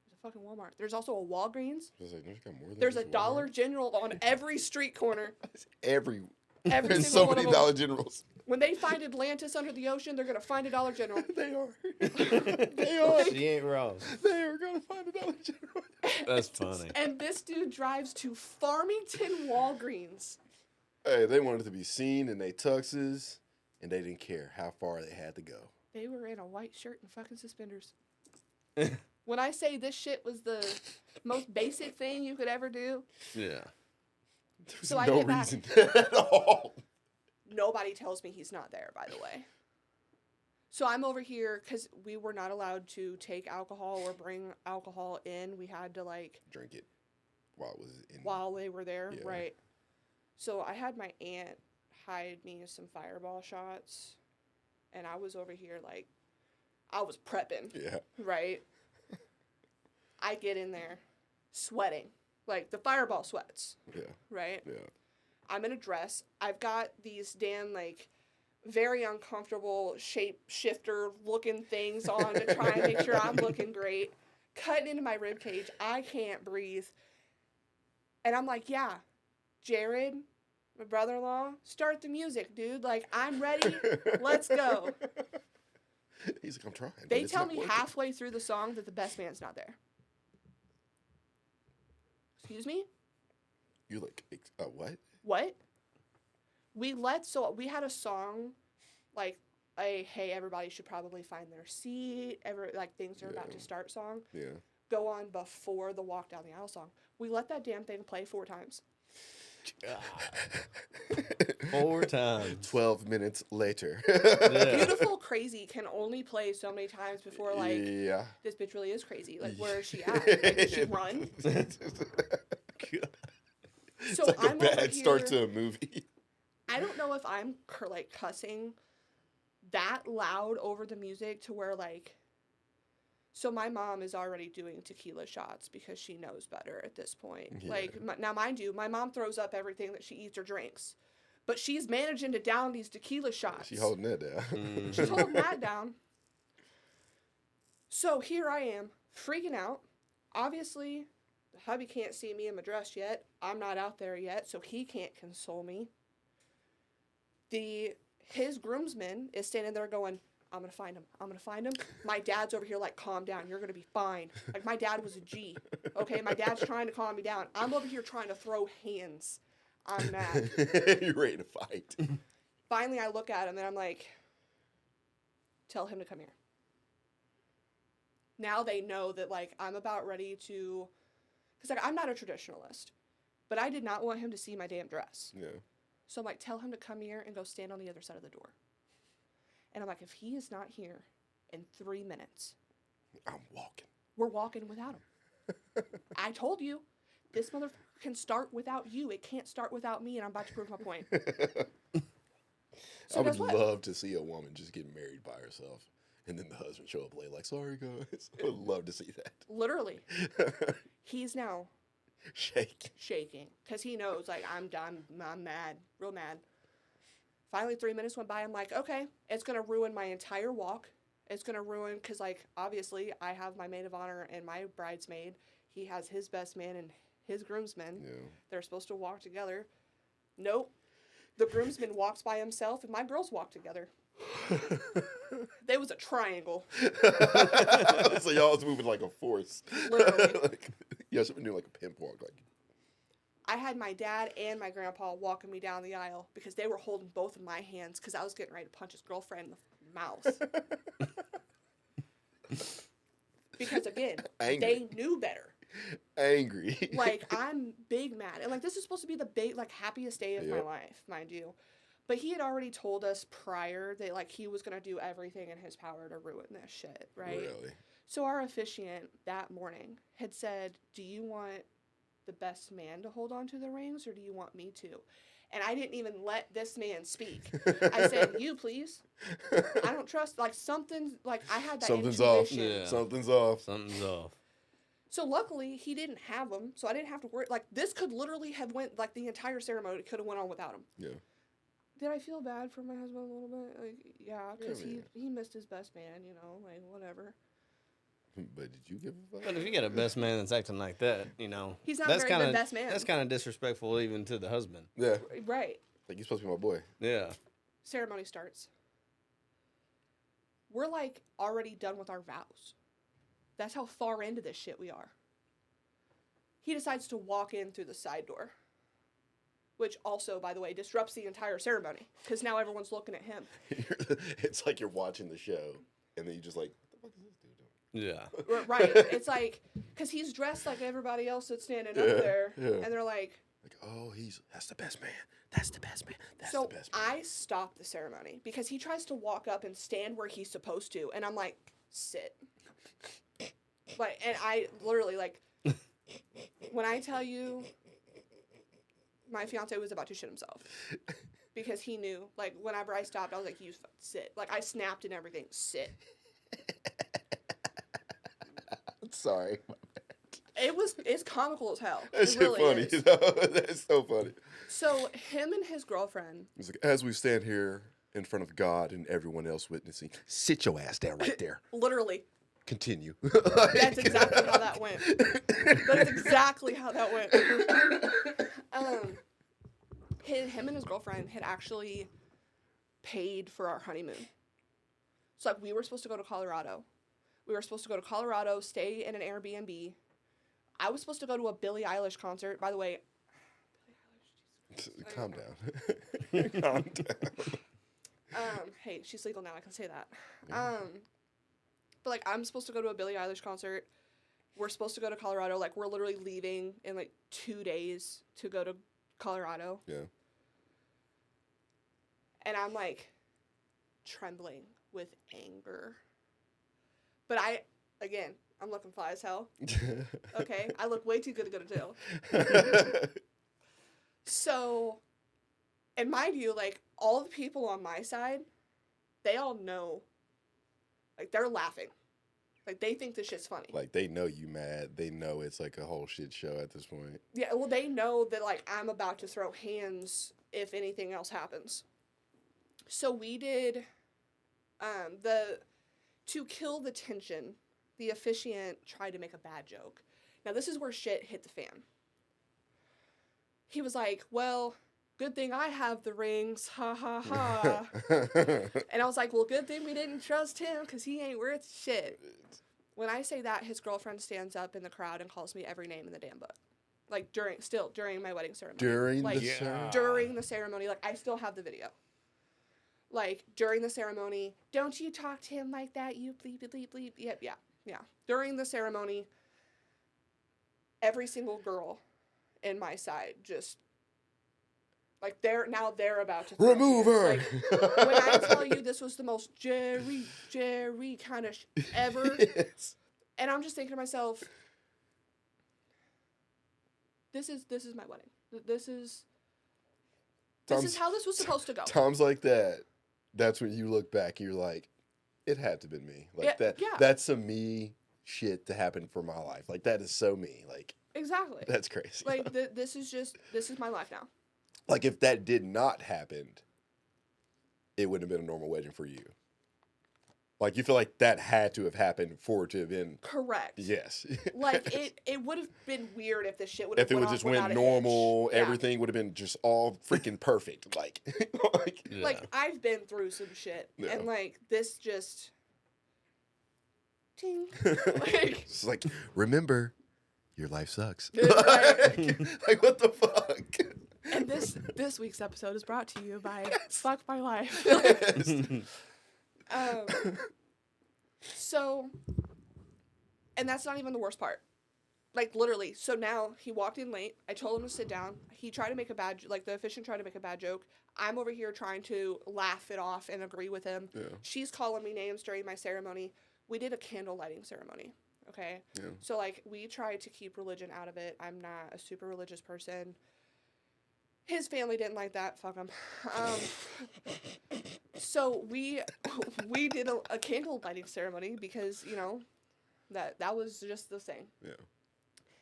There's a fucking Walmart. There's also a Walgreens. There's a Dollar General on every street corner. Every There's so many Dollar Generals. When they find Atlantis under the ocean, they're going to find a Dollar General. They are. They are. She ain't wrong. They are going to find a Dollar General. That's funny. And this dude drives to Farmington Walgreens. Hey, they wanted to be seen in their tuxes and they didn't care how far they had to go. They were in a white shirt and fucking suspenders. When I say this shit was the most basic thing you could ever do. Yeah. There's So I no get back. reason at all. Nobody tells me he's not there, by the way. So I'm over here because we were not allowed to take alcohol or bring alcohol in. We had to like Drink it while it was in. while they were there, Yeah. right? So I had my aunt hide me some Fireball shots, and I was over here like I was prepping, Yeah. right? I get in there, sweating like the Fireball sweats, Yeah. right? Yeah. I'm in a dress. I've got these damn like very uncomfortable shape shifter looking things on to try and make sure I'm looking great. Cutting into my rib cage. I can't breathe. And I'm like, yeah, Jared, my brother-in-law, start the music, dude. Like, I'm ready. Let's go. He's like, I'm trying. but They it's tell not me working. halfway through the song that the best man's not there. Excuse me? You're like, what? What? We had a song, like a hey, everybody should probably find their seat, things are about to start song, Yeah. go on before the walk down the aisle song. We let that damn thing play 4 times. 4 times. 12 minutes later. Yeah. Beautiful Crazy can only play so many times before like Yeah. this bitch really is crazy. Like where is she at? Like, did she run? So It's like I'm a bad over here. start to a movie. I don't know if I'm like cussing that loud over the music to where like. So my mom is already doing tequila shots because she knows better at this point. Yeah. Like now, mind you, my mom throws up everything that she eats or drinks, but she's managing to down these tequila shots. She's holding that down. She's holding that down. So here I am, freaking out. Obviously, the hubby can't see me in my dress yet. I'm not out there yet, so he can't console me. His groomsman is standing there going, I'm going to find him. I'm going to find him. My dad's over here like, calm down. You're going to be fine. Like, my dad was a G. Okay, my dad's trying to calm me down. I'm over here trying to throw hands. I'm mad. You're ready to fight. Finally, I look at him and I'm like, tell him to come here. Now they know that, like, I'm about ready to... Because, like, I'm not a traditionalist. But I did not want him to see my damn dress. Yeah. So I'm like, tell him to come here and go stand on the other side of the door. And I'm like, if he is not here in 3 minutes... I'm walking. We're walking without him. I told you, this motherfucker can start without you. It can't start without me, and I'm about to prove my point. So I would guess what? love to see a woman just get married by herself. And then the husband show up late like, sorry, guys. I would love to see that. Literally. He's now shaking. Because he knows, like, I'm done. I'm mad. Real mad. Finally, 3 minutes went by. I'm like, okay, it's going to ruin my entire walk. It's going to ruin, because, like, obviously, I have my maid of honor and my bridesmaid. He has his best man and his groomsman. Yeah. They're supposed to walk together. Nope. The groomsman walks by himself, and my girls walk together. There was a triangle. So y'all was moving like a force. Literally. Like, y'all should have been doing like a pimp walk. Like, I had my dad and my grandpa walking me down the aisle because they were holding both of my hands because I was getting ready to punch his girlfriend in the mouth. Because, again, Angry. they knew better. Angry. Like, I'm big mad. And, like, this is supposed to be the big, like, happiest day of my life, mind you. But he had already told us prior that, like, he was going to do everything in his power to ruin this shit, right? Really? So our officiant that morning had said, do you want the best man to hold on to the rings or do you want me to? And I didn't even let this man speak. I said, you, please. I don't trust, like, something, like, I had that Something's intuition. off. Yeah. Something's off. Something's off. So luckily, he didn't have them, so I didn't have to worry. Like, this could literally have went, like, the entire ceremony could have went on without him. Yeah. Did I feel bad for my husband a little bit? Like, yeah, because Yeah, man. he missed his best man, you know, like, whatever. But did you give a fuck? But if you got a best man that's acting like that, you know, He's not that's very good kinda, best man. That's kind of disrespectful even to the husband. Yeah. Right. Like, you're supposed to be my boy. Yeah. Ceremony starts. We're, like, already done with our vows. That's how far into this shit we are. He decides to walk in through the side door. which also, by the way, disrupts the entire ceremony because now everyone's looking at him. It's like you're watching the show, and then you just like, what the fuck is this dude doing? Yeah. Right. It's like, because he's dressed like everybody else that's standing up there, and they're like, oh, that's the best man. That's the best man. That's so the best man. I stopped the ceremony because he tries to walk up and stand where he's supposed to, and I'm like, sit. Like, and I literally, like, when I tell you, my fiance was about to shit himself because he knew, like, whenever I stopped, I was like, you sit. Like, I snapped and everything, sit. Sorry. It's comical as hell. That's It really funny. is. That's so funny. So him and his girlfriend. It's like, as we stand here in front of God and everyone else witnessing, sit your ass down right there. Literally. Continue. That's exactly how that went. That's exactly how that went. Him and his girlfriend had actually paid for our honeymoon. So like we were supposed to go to Colorado. Stay in an Airbnb. I was supposed to go to a Billie Eilish concert. By the way, Calm down. Calm down. Hey, she's legal now. I can say that. But like, I'm supposed to go to a Billie Eilish concert. We're supposed to go to Colorado. Like, we're literally leaving in like 2 days to go to Colorado. Yeah. And I'm like trembling with anger. But I'm looking fly as hell. Okay, I look way too good to go to jail. So, and mind you, like, all the people on my side, they all know. Like, they're laughing. Like, they think this shit's funny. Like, they know you mad. They know it's like a whole shit show at this point. Yeah, well, they know that, like, I'm about to throw hands if anything else happens. So we did, to kill the tension, the officiant tried to make a bad joke. Now, this is where shit hit the fan. He was like, well, good thing I have the rings, ha ha ha. And I was like, well, good thing we didn't trust him because he ain't worth shit. When I say that, his girlfriend stands up in the crowd and calls me every name in the damn book. Like, during my wedding ceremony. During like, the ceremony? During the ceremony. Like, I still have the video. Like, during the ceremony, don't you talk to him like that, you bleep, bleep, bleep. Yep, yeah. During the ceremony, every single girl in my side just, like, they're about to remove her. Like, when I tell you this was the most Jerry kind of ever, Yes. and I'm just thinking to myself, this is my wedding. This is how this was supposed to go. Times like that, that's when you look back and you're like, it had to have been me. Like, that's some me shit to happen for my life. Like, that is so me. Like, exactly. That's crazy. Like, this is my life now. Like, if that did not happen, it wouldn't have been a normal wedding for you. Like, you feel like that had to have happened for it to have been. Correct. Yes. Like, it would have been weird if this shit would have if it would just went normal, everything would have been just all freaking perfect. Like, like, I've been through some shit. Yeah. And, like, this just. Ting. Like, it's like, remember, your life sucks. Right. Like, what the fuck? And this week's episode is brought to you by Fuck My Life. Yes. So, and that's not even the worst part. Like, literally. So now he walked in late. I told him to sit down. He tried to make the officiant tried to make a bad joke. I'm over here trying to laugh it off and agree with him. Yeah. She's calling me names during my ceremony. We did a candle lighting ceremony. Okay. Yeah. So, like, we tried to keep religion out of it. I'm not a super religious person. His family didn't like that. Fuck them. So we did a candle lighting ceremony because, you know, that was just the thing. Yeah.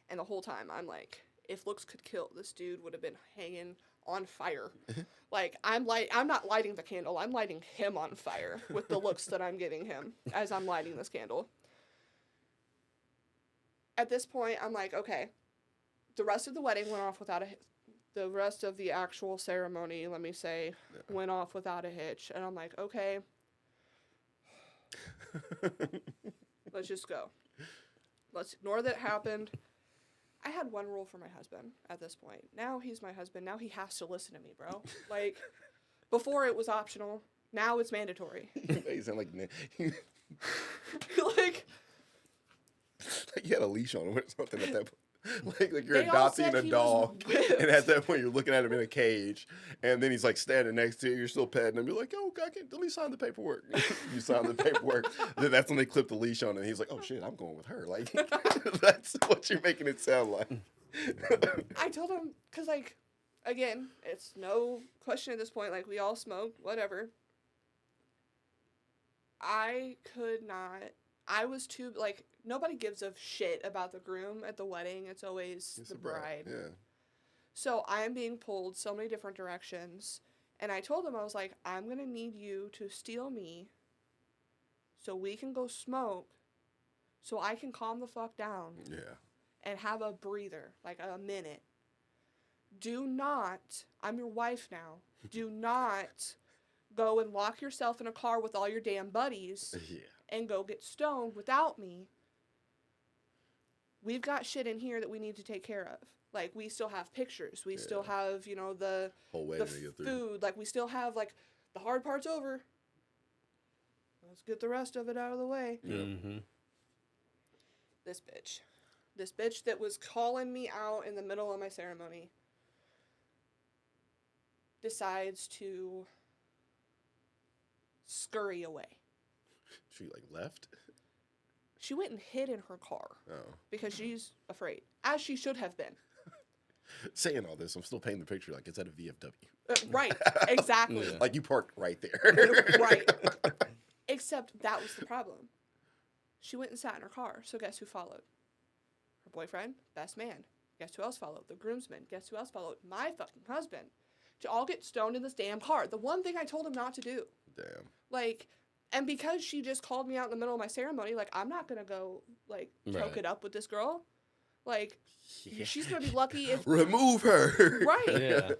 And the whole time I'm like, if looks could kill, this dude would have been hanging on fire. Like, I'm not lighting the candle. I'm lighting him on fire with the looks that I'm giving him as I'm lighting this candle. At this point, I'm like, okay, the rest of the wedding went off without the rest of the actual ceremony, let me say, went off without a hitch. And I'm like, okay, let's just go. Let's ignore that happened. I had one rule for my husband at this point. Now he's my husband. Now he has to listen to me, bro. Like, before it was optional. Now it's mandatory. You sound like Like, you had a leash on him or something at that point. Like you're They all adopting said a he was dog, whipped. and at that point you're looking at him in a cage, and then he's like standing next to you. You're still petting him. You're like, "Oh, God, let me sign the paperwork." You sign the paperwork. Then that's when they clip the leash on, and he's like, "Oh shit, I'm going with her." Like that's what you're making it sound like. I told him, because, like, again, it's no question at this point. Like, we all smoke, whatever. I could not. I was too, like, nobody gives a shit about the groom at the wedding. It's always It's the a bride. bride. Yeah. So I am being pulled so many different directions. And I told him, I was like, I'm going to need you to steal me so we can go smoke so I can calm the fuck down Yeah. and have a breather, like a minute. Do not, I'm your wife now, do not go and lock yourself in a car with all your damn buddies Yeah. and go get stoned without me. We've got shit in here that we need to take care of. Like, we still have pictures. We still have, you know, the Whole wedding to get through. food. Like, we still have, like, the hard part's over. Let's get the rest of it out of the way. Yeah. Mm-hmm. This bitch that was calling me out in the middle of my ceremony decides to scurry away. She like left. She went and hid in her car Oh. because she's afraid, as she should have been. Saying all this, I'm still painting the picture like it's at a VFW. Right, exactly. Yeah. Like you parked right there. Right. Except that was the problem. She went and sat in her car, so guess who followed? Her boyfriend, best man. Guess who else followed? The groomsmen. Guess who else followed? My fucking husband. To all get stoned in this damn car. The one thing I told him not to do. Damn. Like, and because she just called me out in the middle of my ceremony, like, I'm not gonna go, like, choke Right. it up with this girl. Like, Yeah. she's gonna be lucky if... Remove her. Right. Yeah.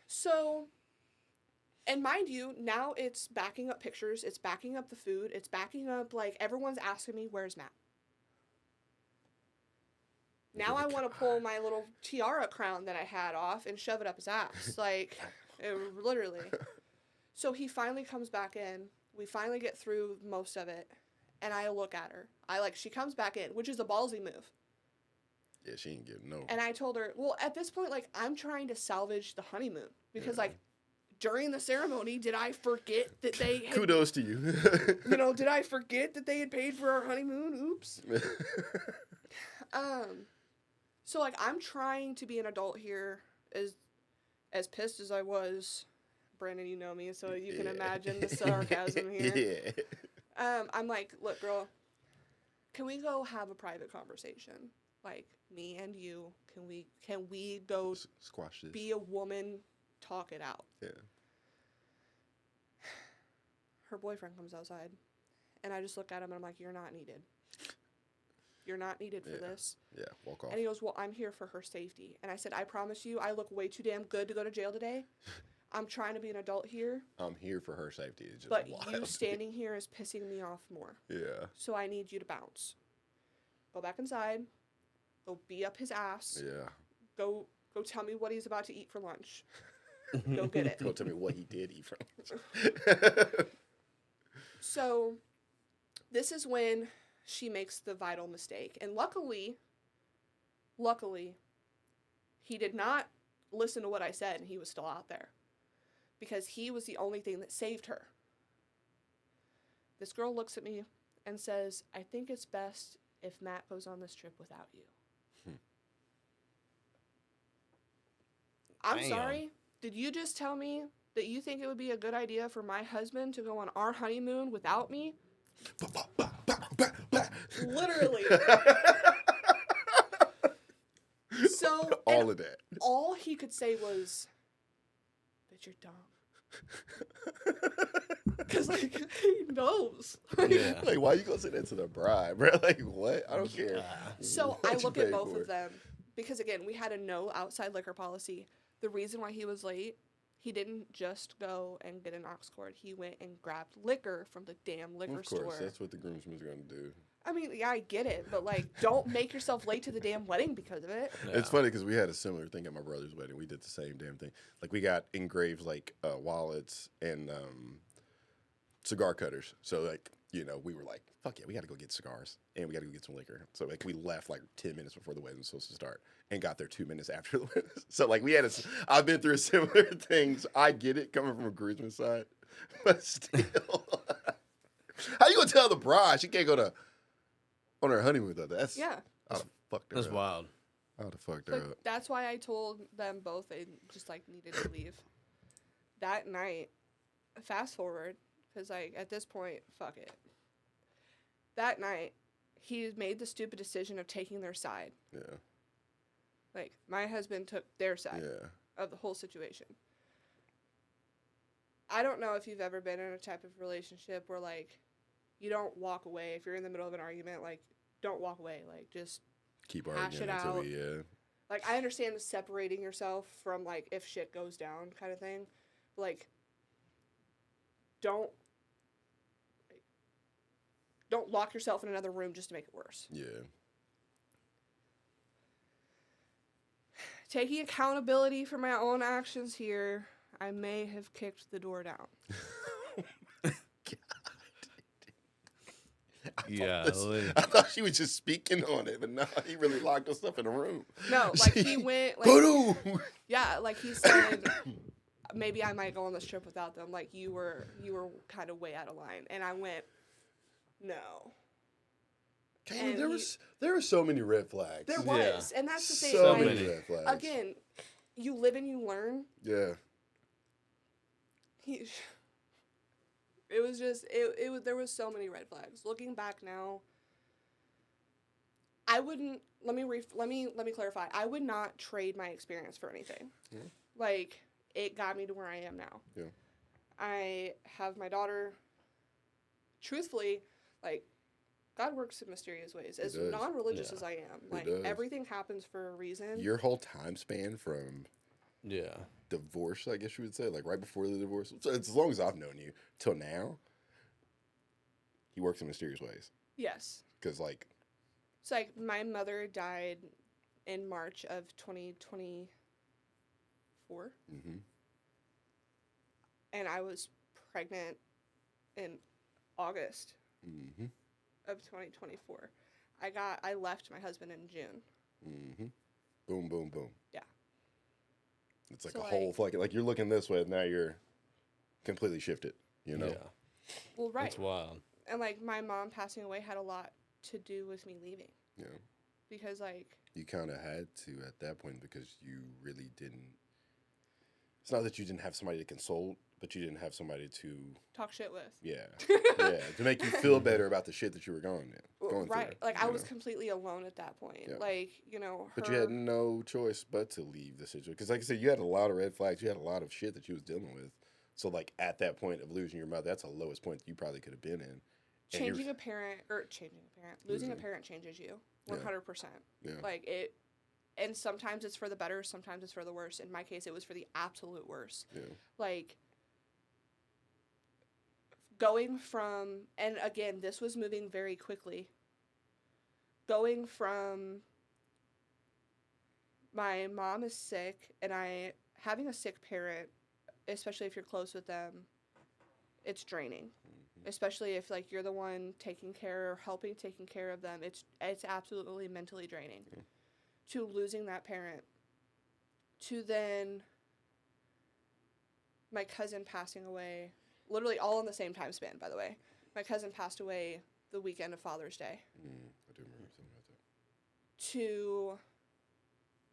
So, and mind you, now it's backing up pictures, it's backing up the food, it's backing up, like, everyone's asking me, where's Matt? Now I want to pull my little tiara crown that I had off and shove it up his ass. Like, literally. So he finally comes back in. We finally get through most of it. And I look at her. She comes back in, which is a ballsy move. Yeah, she ain't getting no. And I told her, well, at this point, like, I'm trying to salvage the honeymoon. Because, Yeah. like, during the ceremony, did I forget that they had, Kudos to you. you know, did I forget that they had paid for our honeymoon? Oops. So, like, I'm trying to be an adult here, as pissed as I was. Brandon, you know me, so you can imagine the sarcasm here. Yeah. I'm like, look, girl, can we go have a private conversation? Like, me and you, can we go Squash this. be a woman, talk it out? Yeah. Her boyfriend comes outside, and I just look at him, and I'm like, you're not needed. You're not needed for this. Yeah, walk off. And he goes, well, I'm here for her safety. And I said, I promise you, I look way too damn good to go to jail today. I'm trying to be an adult here. I'm here for her safety. It's just But wild. you standing here is pissing me off more. Yeah. So I need you to bounce. Go back inside. Go be up his ass. Yeah. Go tell me what he's about to eat for lunch. Go get it. Don't tell me what he did eat from. So this is when she makes the vital mistake. And luckily, he did not listen to what I said, and he was still out there. Because he was the only thing that saved her. This girl looks at me and says, I think it's best if Matt goes on this trip without you. I'm Damn. sorry. Did you just tell me that you think it would be a good idea for my husband to go on our honeymoon without me? Literally. So, All of that. all he could say was, bitch, you're dumb. Because, like, he knows. Yeah. Like, why you gonna say that to the bride, bro? Like, what? I don't care. So What I you look at pay both for. of them because, again, we had a no outside liquor policy. The reason why he was late, he didn't just go and get an aux cord. He went and grabbed liquor from the damn liquor Of course, store. that's what the groomsman's going to do. I mean, yeah, I get it, but like, don't make yourself late to the damn wedding because of it. Yeah. It's funny because we had a similar thing at my brother's wedding. We did the same damn thing. Like we got engraved like wallets and cigar cutters. So like, you know, we were like, fuck yeah, we got to go get cigars and we got to go get some liquor. So like we left like 10 minutes before the wedding was supposed to start and got there 2 minutes after the wedding. So like we had I've been through similar things. I get it coming from a groomsman side, but still, how you gonna tell the bride she can't go on her honeymoon though? That's Yeah. I'd have fucked her That's up. wild. I'd have fucked her Like, up. that's why I told them both they just like needed to leave. That night, fast forward, because like at this point, fuck it. That night, he made the stupid decision of taking their side. Yeah. Like my husband took their side Yeah. of the whole situation. I don't know if you've ever been in a type of relationship where like you don't walk away if you're in the middle of an argument. Like don't walk away. Like just Keep hash arguing it until out. we Like I understand separating yourself from like if shit goes down kind of thing. But, like don't lock yourself in another room just to make it worse. yeah. Taking accountability for my own actions here, I may have kicked the door down. Yeah. I thought she was just speaking on it, but no, he really locked us up in a room. No, like he went like Boom! yeah, like he said maybe I might go on this trip without them. Like you were kind of way out of line, and I went no. Caitlin, And there were so many red flags. There was, and that's the thing. So like, many red flags. again, you live and you learn. Yeah. It was just it was there was so many red flags. Looking back now, I wouldn't. Let me clarify. I would not trade my experience for anything. Yeah. Like it got me to where I am now. Yeah. I have my daughter. Truthfully, like God works in mysterious ways. As does. non-religious Yeah. as I am, He like does. everything happens for a reason. Your whole time span from Yeah. divorce, I guess you would say, like right before the divorce, so it's as long as I've known you till now, he works in mysterious ways. Yes. Because like, So like my mother died in March of 2024, mm-hmm. and I was pregnant in August Mm-hmm. of 2024. I left my husband in June. Mm-hmm. Boom, boom, boom. Yeah. It's like So, a whole fucking, like you're looking this way, and now you're completely shifted, you know? Yeah. Well, right. That's wild. And like my mom passing away had a lot to do with me leaving Yeah. because like You kind of had to at that point because you really didn't. It's not that you didn't have somebody to consult, but you didn't have somebody to, talk shit with. yeah, to make you feel better about the shit that you were going through. Right. Like I you was know? completely alone at that point. Yeah. Like, you know, But you had no choice but to leave the situation. Because, like I said, you had a lot of red flags. You had a lot of shit that you was dealing with. So, like, at that point of losing your mother, that's the lowest point that you probably could have been in. losing a parent, losing a parent changes you 100%. Yeah. Like it, and sometimes it's for the better, sometimes it's for the worse. In my case, it was for the absolute worst. Yeah. Like going from, and again, this was moving very quickly. Going from my mom is sick and having a sick parent, especially if you're close with them, it's draining. Especially if like you're the one taking care or helping taking care of them, it's absolutely mentally draining. Yeah. To losing that parent, to then my cousin passing away, literally all in the same time span. By the way, my cousin passed away the weekend of Father's Day. I do remember something about that. To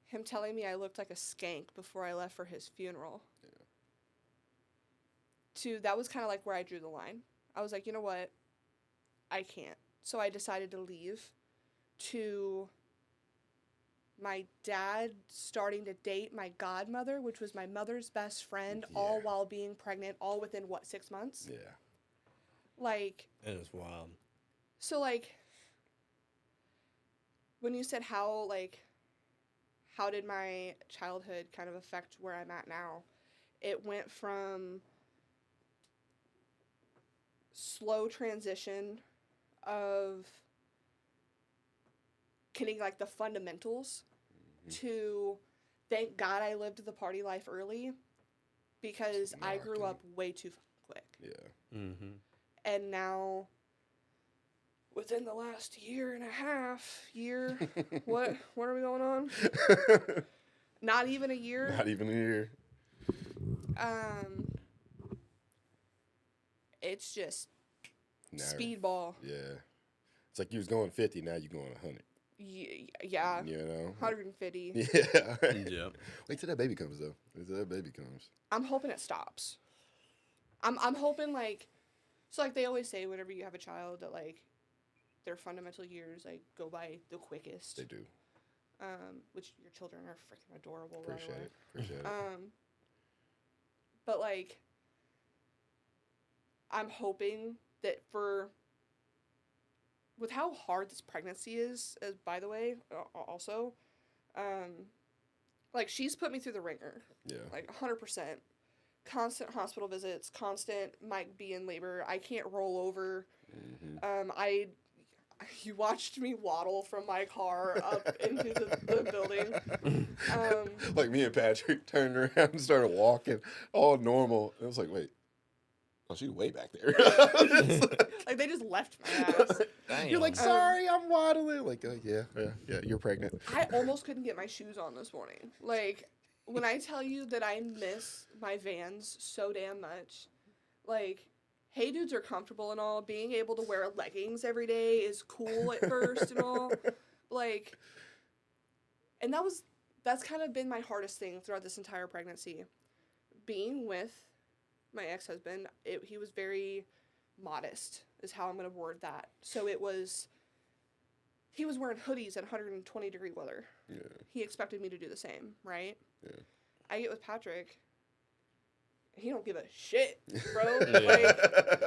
him telling me I looked like a skank before I left for his funeral. Yeah. That was kind of like where I drew the line. I was like, you know what? I can't. So I decided to leave. To my dad starting to date my godmother, which was my mother's best friend, all while being pregnant, all within, 6 months? Yeah. Like... It is wild. So, like, when you said how did my childhood kind of affect where I'm at now? it went from slow transition of getting like the fundamentals to thank God I lived the party life early because I grew up way too quick. Yeah. Mm-hmm. And now within the last year and a half, what are we going on? Not even a year. Not even a year. It's just Now, speedball. Yeah. It's like you was going 50, now you're going 100. Yeah. You know? 150. Yeah. Yeah. Wait till that baby comes, though. Wait till that baby comes. I'm hoping it stops. I'm hoping, like, so, like, they always say whenever you have a child that, like, their fundamental years, like, go by the quickest. They do. Which your children are freaking adorable, Appreciate by the way. it. Appreciate it. But, like, I'm hoping that with how hard this pregnancy is, by the way, also, like, she's put me through the ringer. Yeah. Like, 100%. Constant hospital visits, constant might be in labor. I can't roll over. Mm-hmm. You watched me waddle from my car up into the building. Like me and Patrick turned around and started walking, all normal. And I was like, wait. Oh, she's way back there. Like, they just left my ass. Damn. You're like, sorry, I'm waddling. Like, yeah, you're pregnant. I almost couldn't get my shoes on this morning. Like, when I tell you that I miss my Vans so damn much, like, hey dudes are comfortable and all. Being able to wear leggings every day is cool at first and all. Like, and that's kind of been my hardest thing throughout this entire pregnancy. Being with my ex-husband, he was very modest, is how I'm going to word that. So he was wearing hoodies at 120-degree weather. Yeah. He expected me to do the same, right? Yeah. I get with Patrick. He don't give a shit, bro. Yeah. Like,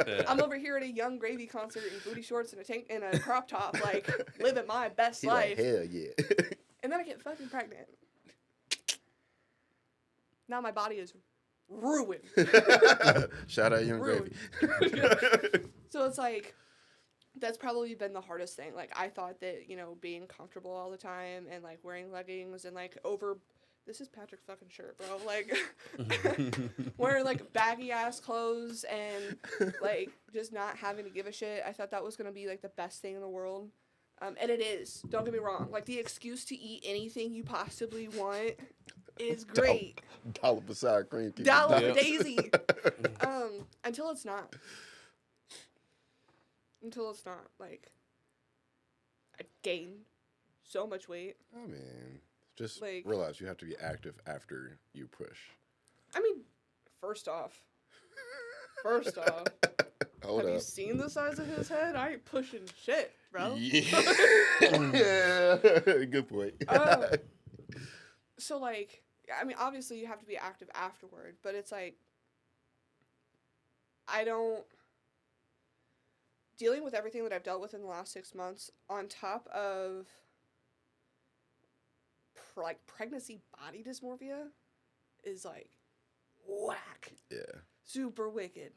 Yeah. I'm over here at a Young Gravy concert in booty shorts and a tank and a crop top, like, living my best He life. like, hell yeah. And then I get fucking pregnant. Now my body is ruined. Shout out Young Ruined. Gravy. So it's like, that's probably been the hardest thing. Like, I thought that, being comfortable all the time and, like, wearing leggings and, like, this is Patrick's fucking shirt, bro. Like, wearing, like, baggy-ass clothes and, like, just not having to give a shit. I thought that was going to be, like, the best thing in the world. And it is. Don't get me wrong. Like, the excuse to eat anything you possibly want is great. Dollop of sour cream. Dollop Yeah. daisy. Until it's not. Until it's not. Like, I gained so much weight. Oh, man. Just Like- realize you have to be active after you push. I mean, first off, Hold have you up. seen the size of his head? I ain't pushing shit, bro. Yeah. Good point. So, like, I mean, obviously you have to be active afterward, but it's like, dealing with everything that I've dealt with in the last 6 months, on top of, like, pregnancy body dysmorphia, is, like, whack. Yeah. Super wicked.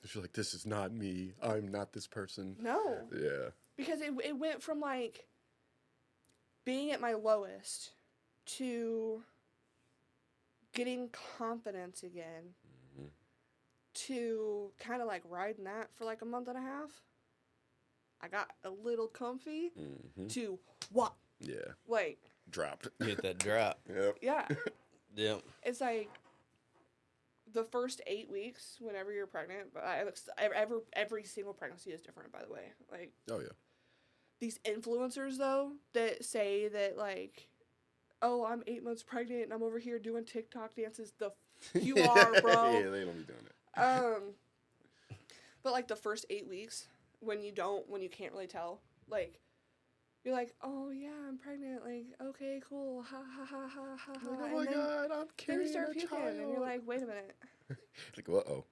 She's like, this is not me. I'm not this person. No. Yeah. Because it went from, like, being at my lowest to getting confidence again to kind of, like, riding that for, like, a month and a half. I got a little comfy to what? Yeah. Like, Dropped. Get that drop. Yep. yeah. Yep. It's like the first 8 weeks whenever you're pregnant, but every single pregnancy is different, by the way. Like, Oh, yeah. these influencers, though, that say that, like, oh, I'm 8 months pregnant and I'm over here doing TikTok dances. You are, bro. Yeah, they don't be doing it. But, like, the first 8 weeks, when you can't really tell, like, you're like, oh, yeah, I'm pregnant. Like, okay, cool. Ha, ha, ha, ha, ha, ha. Like, oh, And my then, God, I'm then you carrying start a puking, child. and you're like, wait a minute. Like, uh-oh.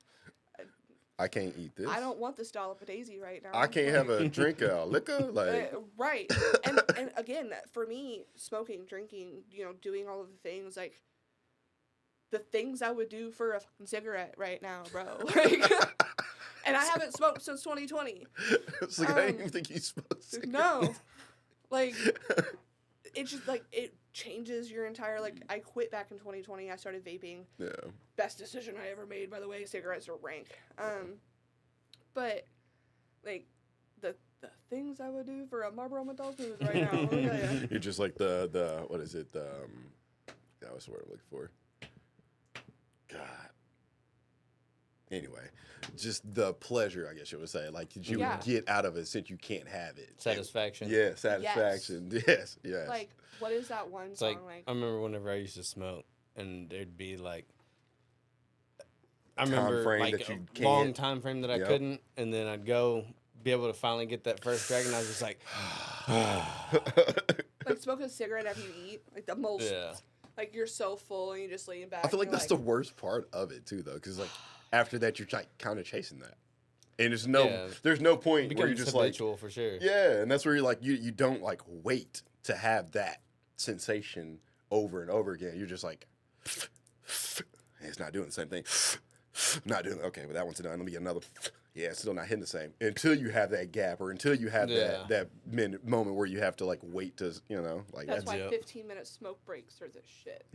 I can't eat this. I don't want this dollop of daisy right now. I can't have a drink of liquor. Like, right. And again, for me, smoking, drinking, doing all of the things, like, the things I would do for a fucking cigarette right now, bro. Like, and I haven't smoked since 2020. It's like, I didn't even think you smoked No. Like, it's just, like, it changes your entire, like, I quit back in 2020. I started vaping. Yeah. Best decision I ever made, by the way. Cigarettes are rank. But, like, the things I would do for a Marlboro menthol smooth right now. Oh, yeah. You're just like the what is it? That was the word I'm looking for. God. Anyway, just the pleasure, I guess you would say, like that you would get out of it since you can't have it. Satisfaction. Yeah, satisfaction. Yes, yes. Like, what is that one It's song? like, I remember whenever I used to smoke, and there'd be like, I remember like a long time frame that I couldn't, and then I'd go be able to finally get that first drag, and I was just like, like smoke a cigarette after you eat, like the most. Yeah. Like you're so full and you just lean back. I feel like that's the worst part of it too, though, because like after that you're like kind of chasing that, and there's no point where you're just habitual, like for sure. Yeah, and that's where you're like you don't like wait to have that sensation over and over again. You're just like, it's not doing the same thing. Not doing okay, but that one's done. Let me get another. Yeah, it's still not hitting the same until you have that gap or until you have that moment where you have to like wait to like that's why 15-minute smoke breaks are the shit.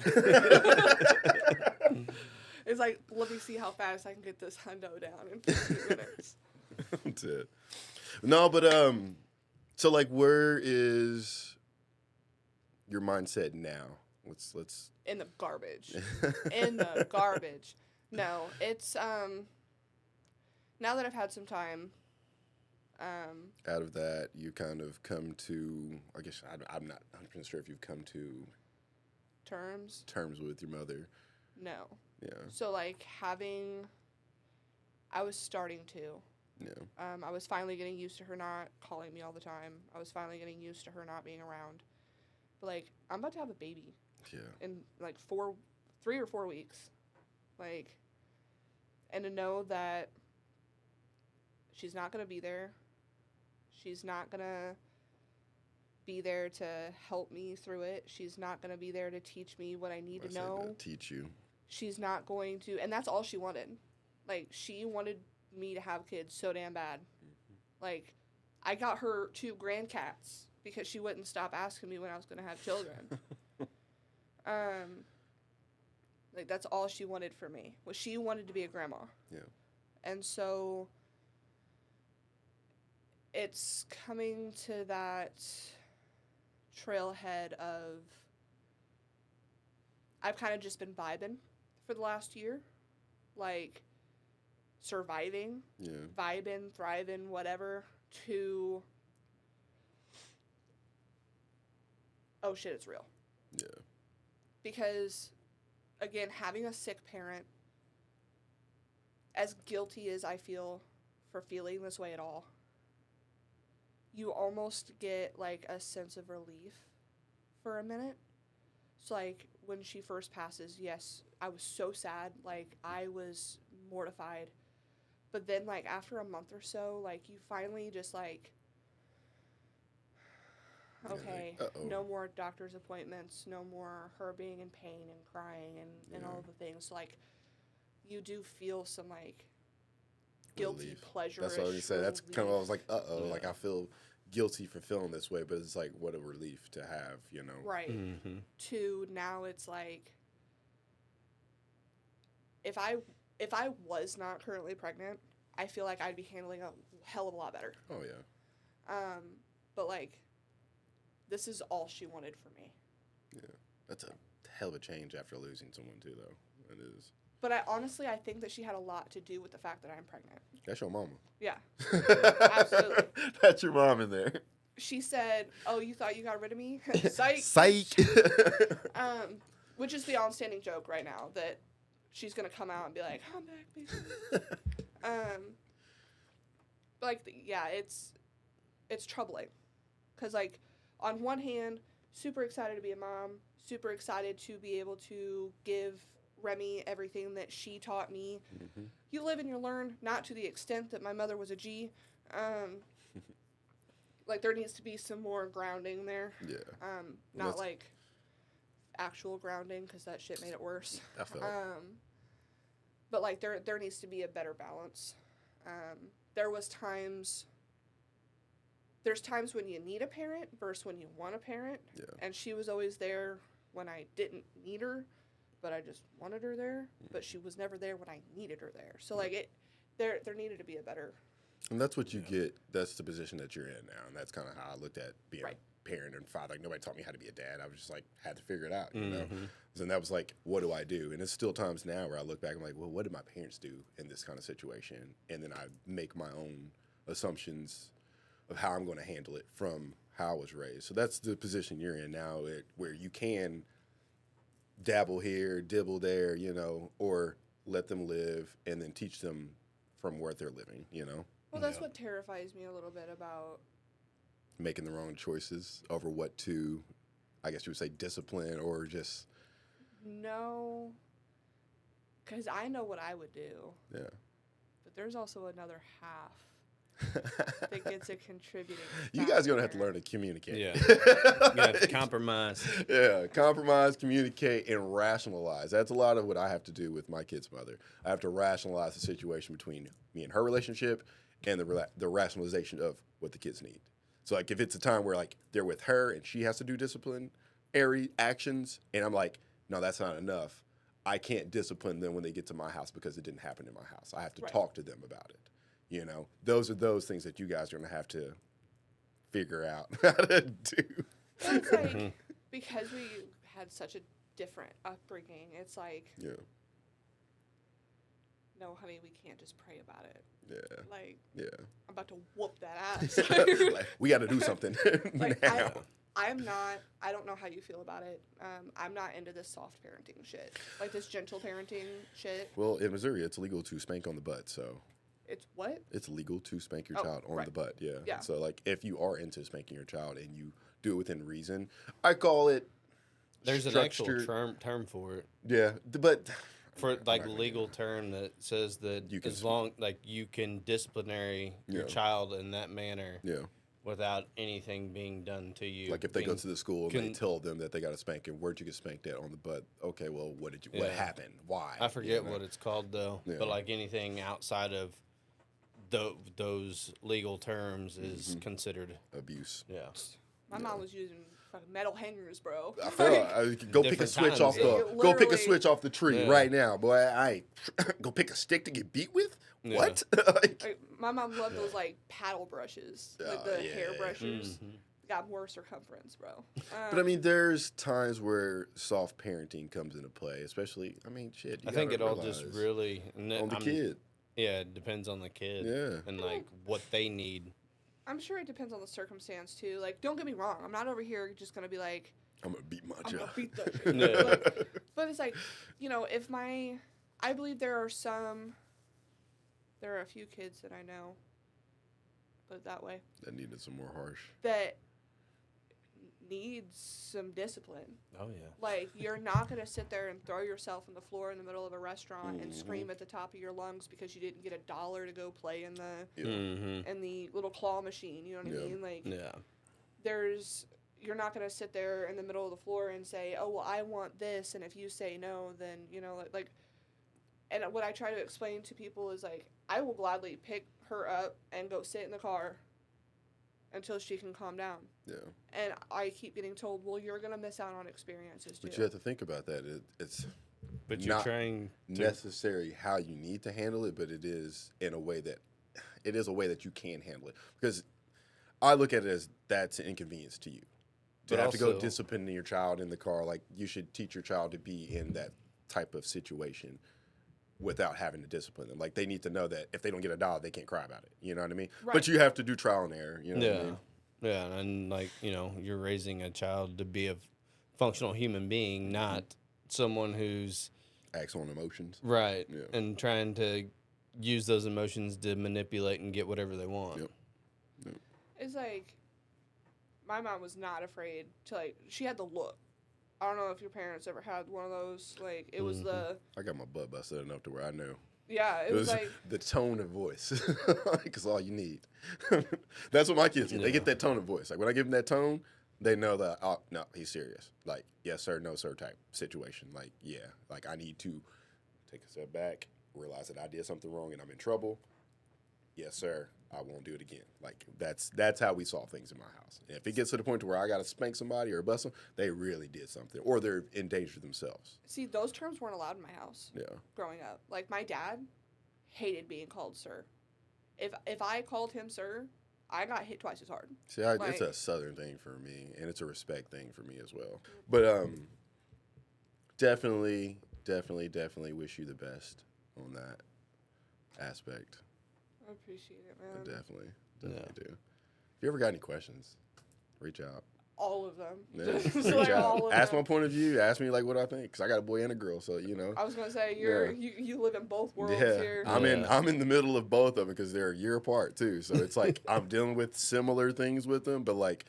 It's like, let me see how fast I can get this hundo down in 15 minutes. That's it. No, but so like, where is your mindset now? Let's in the garbage. In the garbage. No, it's now that I've had some time. Out of that, you kind of come to, I guess I'm not 100% sure if you've come to terms with your mother. No. Yeah. So like I was starting to. Yeah. I was finally getting used to her not calling me all the time. I was finally getting used to her not being around. But like, I'm about to have a baby. Yeah. In like 3 or 4 weeks. Like, and to know that she's not going to be there. She's not going to be there to help me through it. She's not going to be there to teach me what I need to know. Teach you. She's not going to, and that's all she wanted. Like, she wanted me to have kids so damn bad. Mm-hmm. Like, I got her 2 grandcats because she wouldn't stop asking me when I was going to have children. Like, that's all she wanted for me. Was she wanted to be a grandma. Yeah. And so it's coming to that trailhead of I've kind of just been vibing for the last year. Like, surviving. Yeah. Vibing, thriving, whatever, to oh shit, it's real. Yeah. Because again, having a sick parent, as guilty as I feel for feeling this way at all, you almost get, like, a sense of relief for a minute. So, like, when she first passes, yes, I was so sad. Like, I was mortified. But then, like, after a month or so, like, you finally just, like, okay, no more doctor's appointments, no more her being in pain and crying and all the things. So, like, you do feel some, like, guilty pleasure. That's what I was saying. That's kind of, I was like, like, I feel guilty for feeling this way, but it's like, what a relief to have, Right. Mm-hmm. To now it's like, if I was not currently pregnant, I feel like I'd be handling a hell of a lot better. Oh, yeah. But, like, this is all she wanted for me. Yeah. That's a hell of a change after losing someone, too, though. It is. But I think that she had a lot to do with the fact that I'm pregnant. That's your mama. Yeah. Absolutely. That's your mom in there. She said, "Oh, you thought you got rid of me? Psych." Psych. Which is the on-standing joke right now, that she's going to come out and be like, "I'm back, baby." But, like, yeah, it's troubling. Because, like, on one hand, super excited to be a mom, super excited to be able to give Remy everything that she taught me. Mm-hmm. You live and you learn, not to the extent that my mother was a G. Like, there needs to be some more grounding there. Yeah. Not like actual grounding because that shit made it worse. I felt. But like there needs to be a better balance. There's times when you need a parent versus when you want a parent. Yeah. And she was always there when I didn't need her, but I just wanted her there. But she was never there when I needed her there. So like there needed to be a better. And that's what you get. That's the position that you're in now, and that's kind of how I looked at being a parent and father. Like nobody taught me how to be a dad. I was just like had to figure it out, you know. And that was like, what do I do? And it's still times now where I look back and I'm like, well, what did my parents do in this kind of situation? And then I make my own assumptions of how I'm going to handle it from how I was raised. So that's the position you're in now, where you can dabble here, dibble there, you know, or let them live and then teach them from where they're living, you know. Well, that's what terrifies me a little bit about making the wrong choices over what to, I guess you would say, discipline or just. No, because I know what I would do. Yeah. But there's also another half that gets a contributing You guys are going to have to learn to communicate. Yeah. You have to compromise. Yeah, compromise, communicate, and rationalize. That's a lot of what I have to do with my kid's mother. I have to rationalize the situation between me and her relationship and the rationalization of what the kids need. So, like, if it's a time where, like, they're with her and she has to do disciplinary actions, and I'm like, no, that's not enough. I can't discipline them when they get to my house because it didn't happen in my house. I have to talk to them about it. You know, those are those things that you guys are going to have to figure out how to do. Well, it's like, because we had such a different upbringing, it's like, no, honey, we can't just pray about it. Yeah. Like, I'm about to whoop that ass. Like, we got to do something like, now. I don't know how you feel about it. I'm not into this soft parenting shit. Like this gentle parenting shit. Well, in Missouri, it's illegal to spank on the butt, so. It's what? It's legal to spank your child on the butt, yeah. So, like, if you are into spanking your child and you do it within reason, I call it There's an actual term for it. Yeah, but... For, like, legal term that says that as long, like, you can disciplinary your child in that manner without anything being done to you. Like, if they go to the school and they tell them that they got to spank him, where'd you get spanked at? On the butt. Okay, well, what happened? Why? I forget what it's called, though. Yeah. But, like, anything outside of those legal terms is considered abuse. Yeah. My mom was using fucking metal hangers, bro. I feel go pick a switch off the tree right now, boy. I go pick a stick to get beat with. Yeah. What? Like, my mom loved those like paddle brushes, like the hair brushes. Got more circumference, bro. But I mean, there's times where soft parenting comes into play, especially. I mean, shit. I think it all just really on the kid. Yeah, it depends on the kid. Yeah. And like what they need. I'm sure it depends on the circumstance too. Like, don't get me wrong. I'm not over here just gonna be like, I'm gonna beat my child. I'm gonna beat that shit. Like, but it's like, you know, I believe there are a few kids that I know, put it that way, that needed some more harsh. That needs some discipline. Oh yeah. Like, you're not gonna sit there and throw yourself on the floor in the middle of a restaurant and scream at the top of your lungs because you didn't get $1 to go play in the little claw machine. You know what I mean? Like, you're not gonna sit there in the middle of the floor and say, oh well, I want this, and if you say no, then you know, like. And what I try to explain to people is like, I will gladly pick her up and go sit in the car until she can calm down. Yeah. And I keep getting told, well, you're going to miss out on experiences too. But you have to think about that. It's but you're not trying necessarily how you need to handle it, but it is a way that you can handle it. Because I look at it as that's an inconvenience to you. To have to go discipline your child in the car, like you should teach your child to be in that type of situation without having to discipline them. Like, they need to know that if they don't get $1, they can't cry about it. You know what I mean? Right. But you have to do trial and error. You know what I mean? Yeah, and, like, you know, you're raising a child to be a functional human being, not someone who's... acts on emotions. Right, and trying to use those emotions to manipulate and get whatever they want. Yep. It's like, my mom was not afraid to, like, she had the look. I don't know if your parents ever had one of those. Like, it was the... I got my butt busted enough to where I knew. Yeah, it was like... the tone of voice. Like, it's all you need. That's what my kids get. They get that tone of voice. Like, when I give them that tone, They know that, oh, no, he's serious. Like, yes, sir, no, sir type situation. Like, yeah, like I need to take a step back, realize that I did something wrong and I'm in trouble. Yes, sir, I won't do it again. Like, that's how we solve things in my house. And if it gets to the point to where I got to spank somebody or bust them, they really did something. Or they're in danger themselves. See, those terms weren't allowed in my house. Yeah. Growing up. Like, my dad hated being called sir. If I called him sir, I got hit twice as hard. See, it's a Southern thing for me, and it's a respect thing for me as well. But definitely wish you the best on that aspect. I appreciate it, man. Definitely do. If you ever got any questions, reach out. All of them. Yeah. Just Reach like out. all of Ask them. my point of view. Ask me like what I think, because I got a boy and a girl, so you know. I was gonna say you live in both worlds here. I'm in the middle of both of them because they're a year apart too. So it's like I'm dealing with similar things with them, but like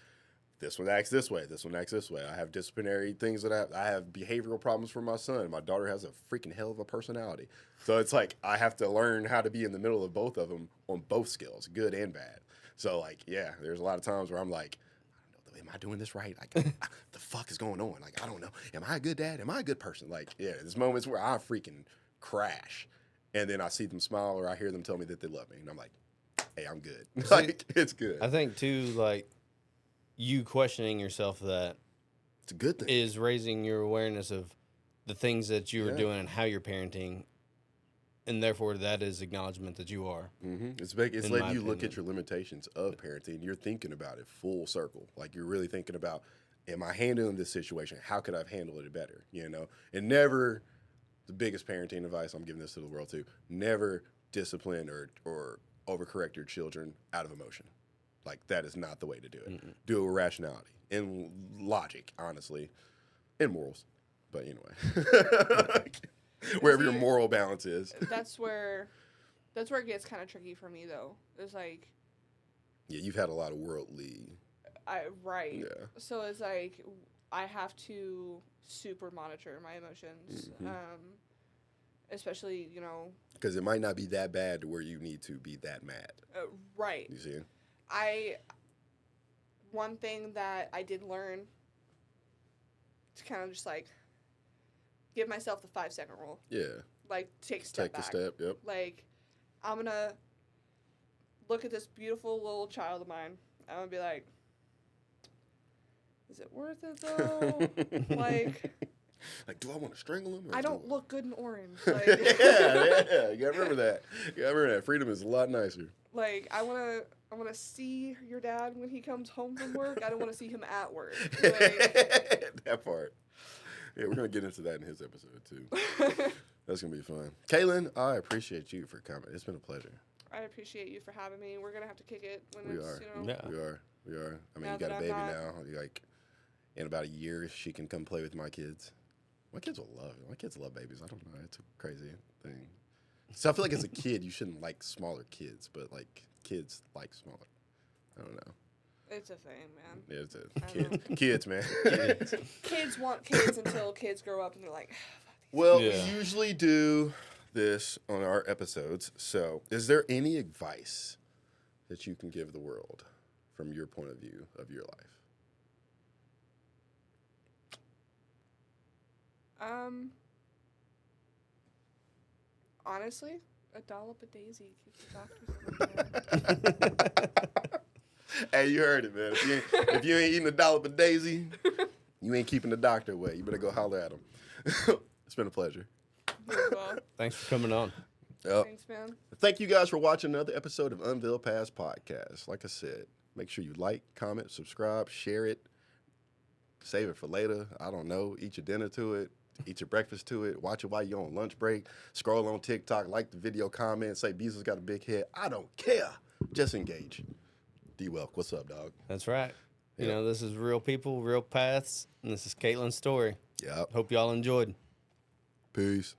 this one acts this way, this one acts this way. I have disciplinary things that I have behavioral problems for my son. My daughter has a freaking hell of a personality. So it's like I have to learn how to be in the middle of both of them on both skills, good and bad. So like yeah, there's a lot of times where I'm like, am I doing this right? Like, the fuck is going on? Like, I don't know. Am I a good dad? Am I a good person? Like, yeah, there's moments where I freaking crash. And then I see them smile or I hear them tell me that they love me. And I'm like, hey, I'm good. Like, it's good. I think, too, like, you questioning yourself that it's a good thing. Is raising your awareness of the things that you are doing and how you're parenting. And therefore, that is acknowledgement that you are. Mm-hmm. It's letting you look at your limitations of parenting. You're thinking about it full circle. Like, you're really thinking about, am I handling this situation? How could I have handled it better? You know? And never, the biggest parenting advice, I'm giving this to the world too, never discipline or overcorrect your children out of emotion. Like, that is not the way to do it. Mm-mm. Do it with rationality and logic, honestly, and morals. But anyway. Wherever your moral balance is. That's where it gets kind of tricky for me, though. It's like... Yeah, you've had a lot of worldly... Right. Yeah. So it's like, I have to super monitor my emotions. Mm-hmm. Especially, you know... Because it might not be that bad to where you need to be that mad. Right. You see? One thing that I did learn to kind of just, like... give myself the 5-second rule. Yeah. Like, take a step back. Take a step, yep. Like, I'm going to look at this beautiful little child of mine. I'm going to be like, is it worth it, though? Like, do I want to strangle him? I don't look good in orange. Like, yeah. You got to remember that. Freedom is a lot nicer. Like, I want to see your dad when he comes home from work. I don't want to see him at work. Like, that part. Yeah, we're going to get into that in his episode, too. That's going to be fun. Kaylin, I appreciate you for coming. It's been a pleasure. I appreciate you for having me. We're going to have to kick it when We are. I mean, you got a baby now. Like, in about a year, she can come play with my kids. My kids will love it. My kids love babies. I don't know. It's a crazy thing. So I feel like as a kid, you shouldn't like smaller kids, but, like, kids like smaller. I don't know. It's a thing, man. Yeah, it's a kids, man. Kids want kids until kids grow up and they're like, well, we usually do this on our episodes. So, is there any advice that you can give the world from your point of view of your life? Honestly, a dollop of Daisy keeps the doctors away. Hey, you heard it, man. If you ain't eating a dollop of Daisy, you ain't keeping the doctor away. You better go holler at him. It's been a pleasure. Thanks for coming on. Yep. Thanks, man. Thank you guys for watching another episode of Unveiled Paths podcast. Like I said, make sure you like, comment, subscribe, share it, save it for later. I don't know. Eat your dinner to it. Eat your breakfast to it. Watch it while you're on lunch break. Scroll on TikTok. Like the video, comment. Say Beezel's got a big head. I don't care. Just engage. D-Welk, what's up, dog? That's right. You know, this is real people, real paths, and this is Caitlin's story. Yep. Hope y'all enjoyed. Peace.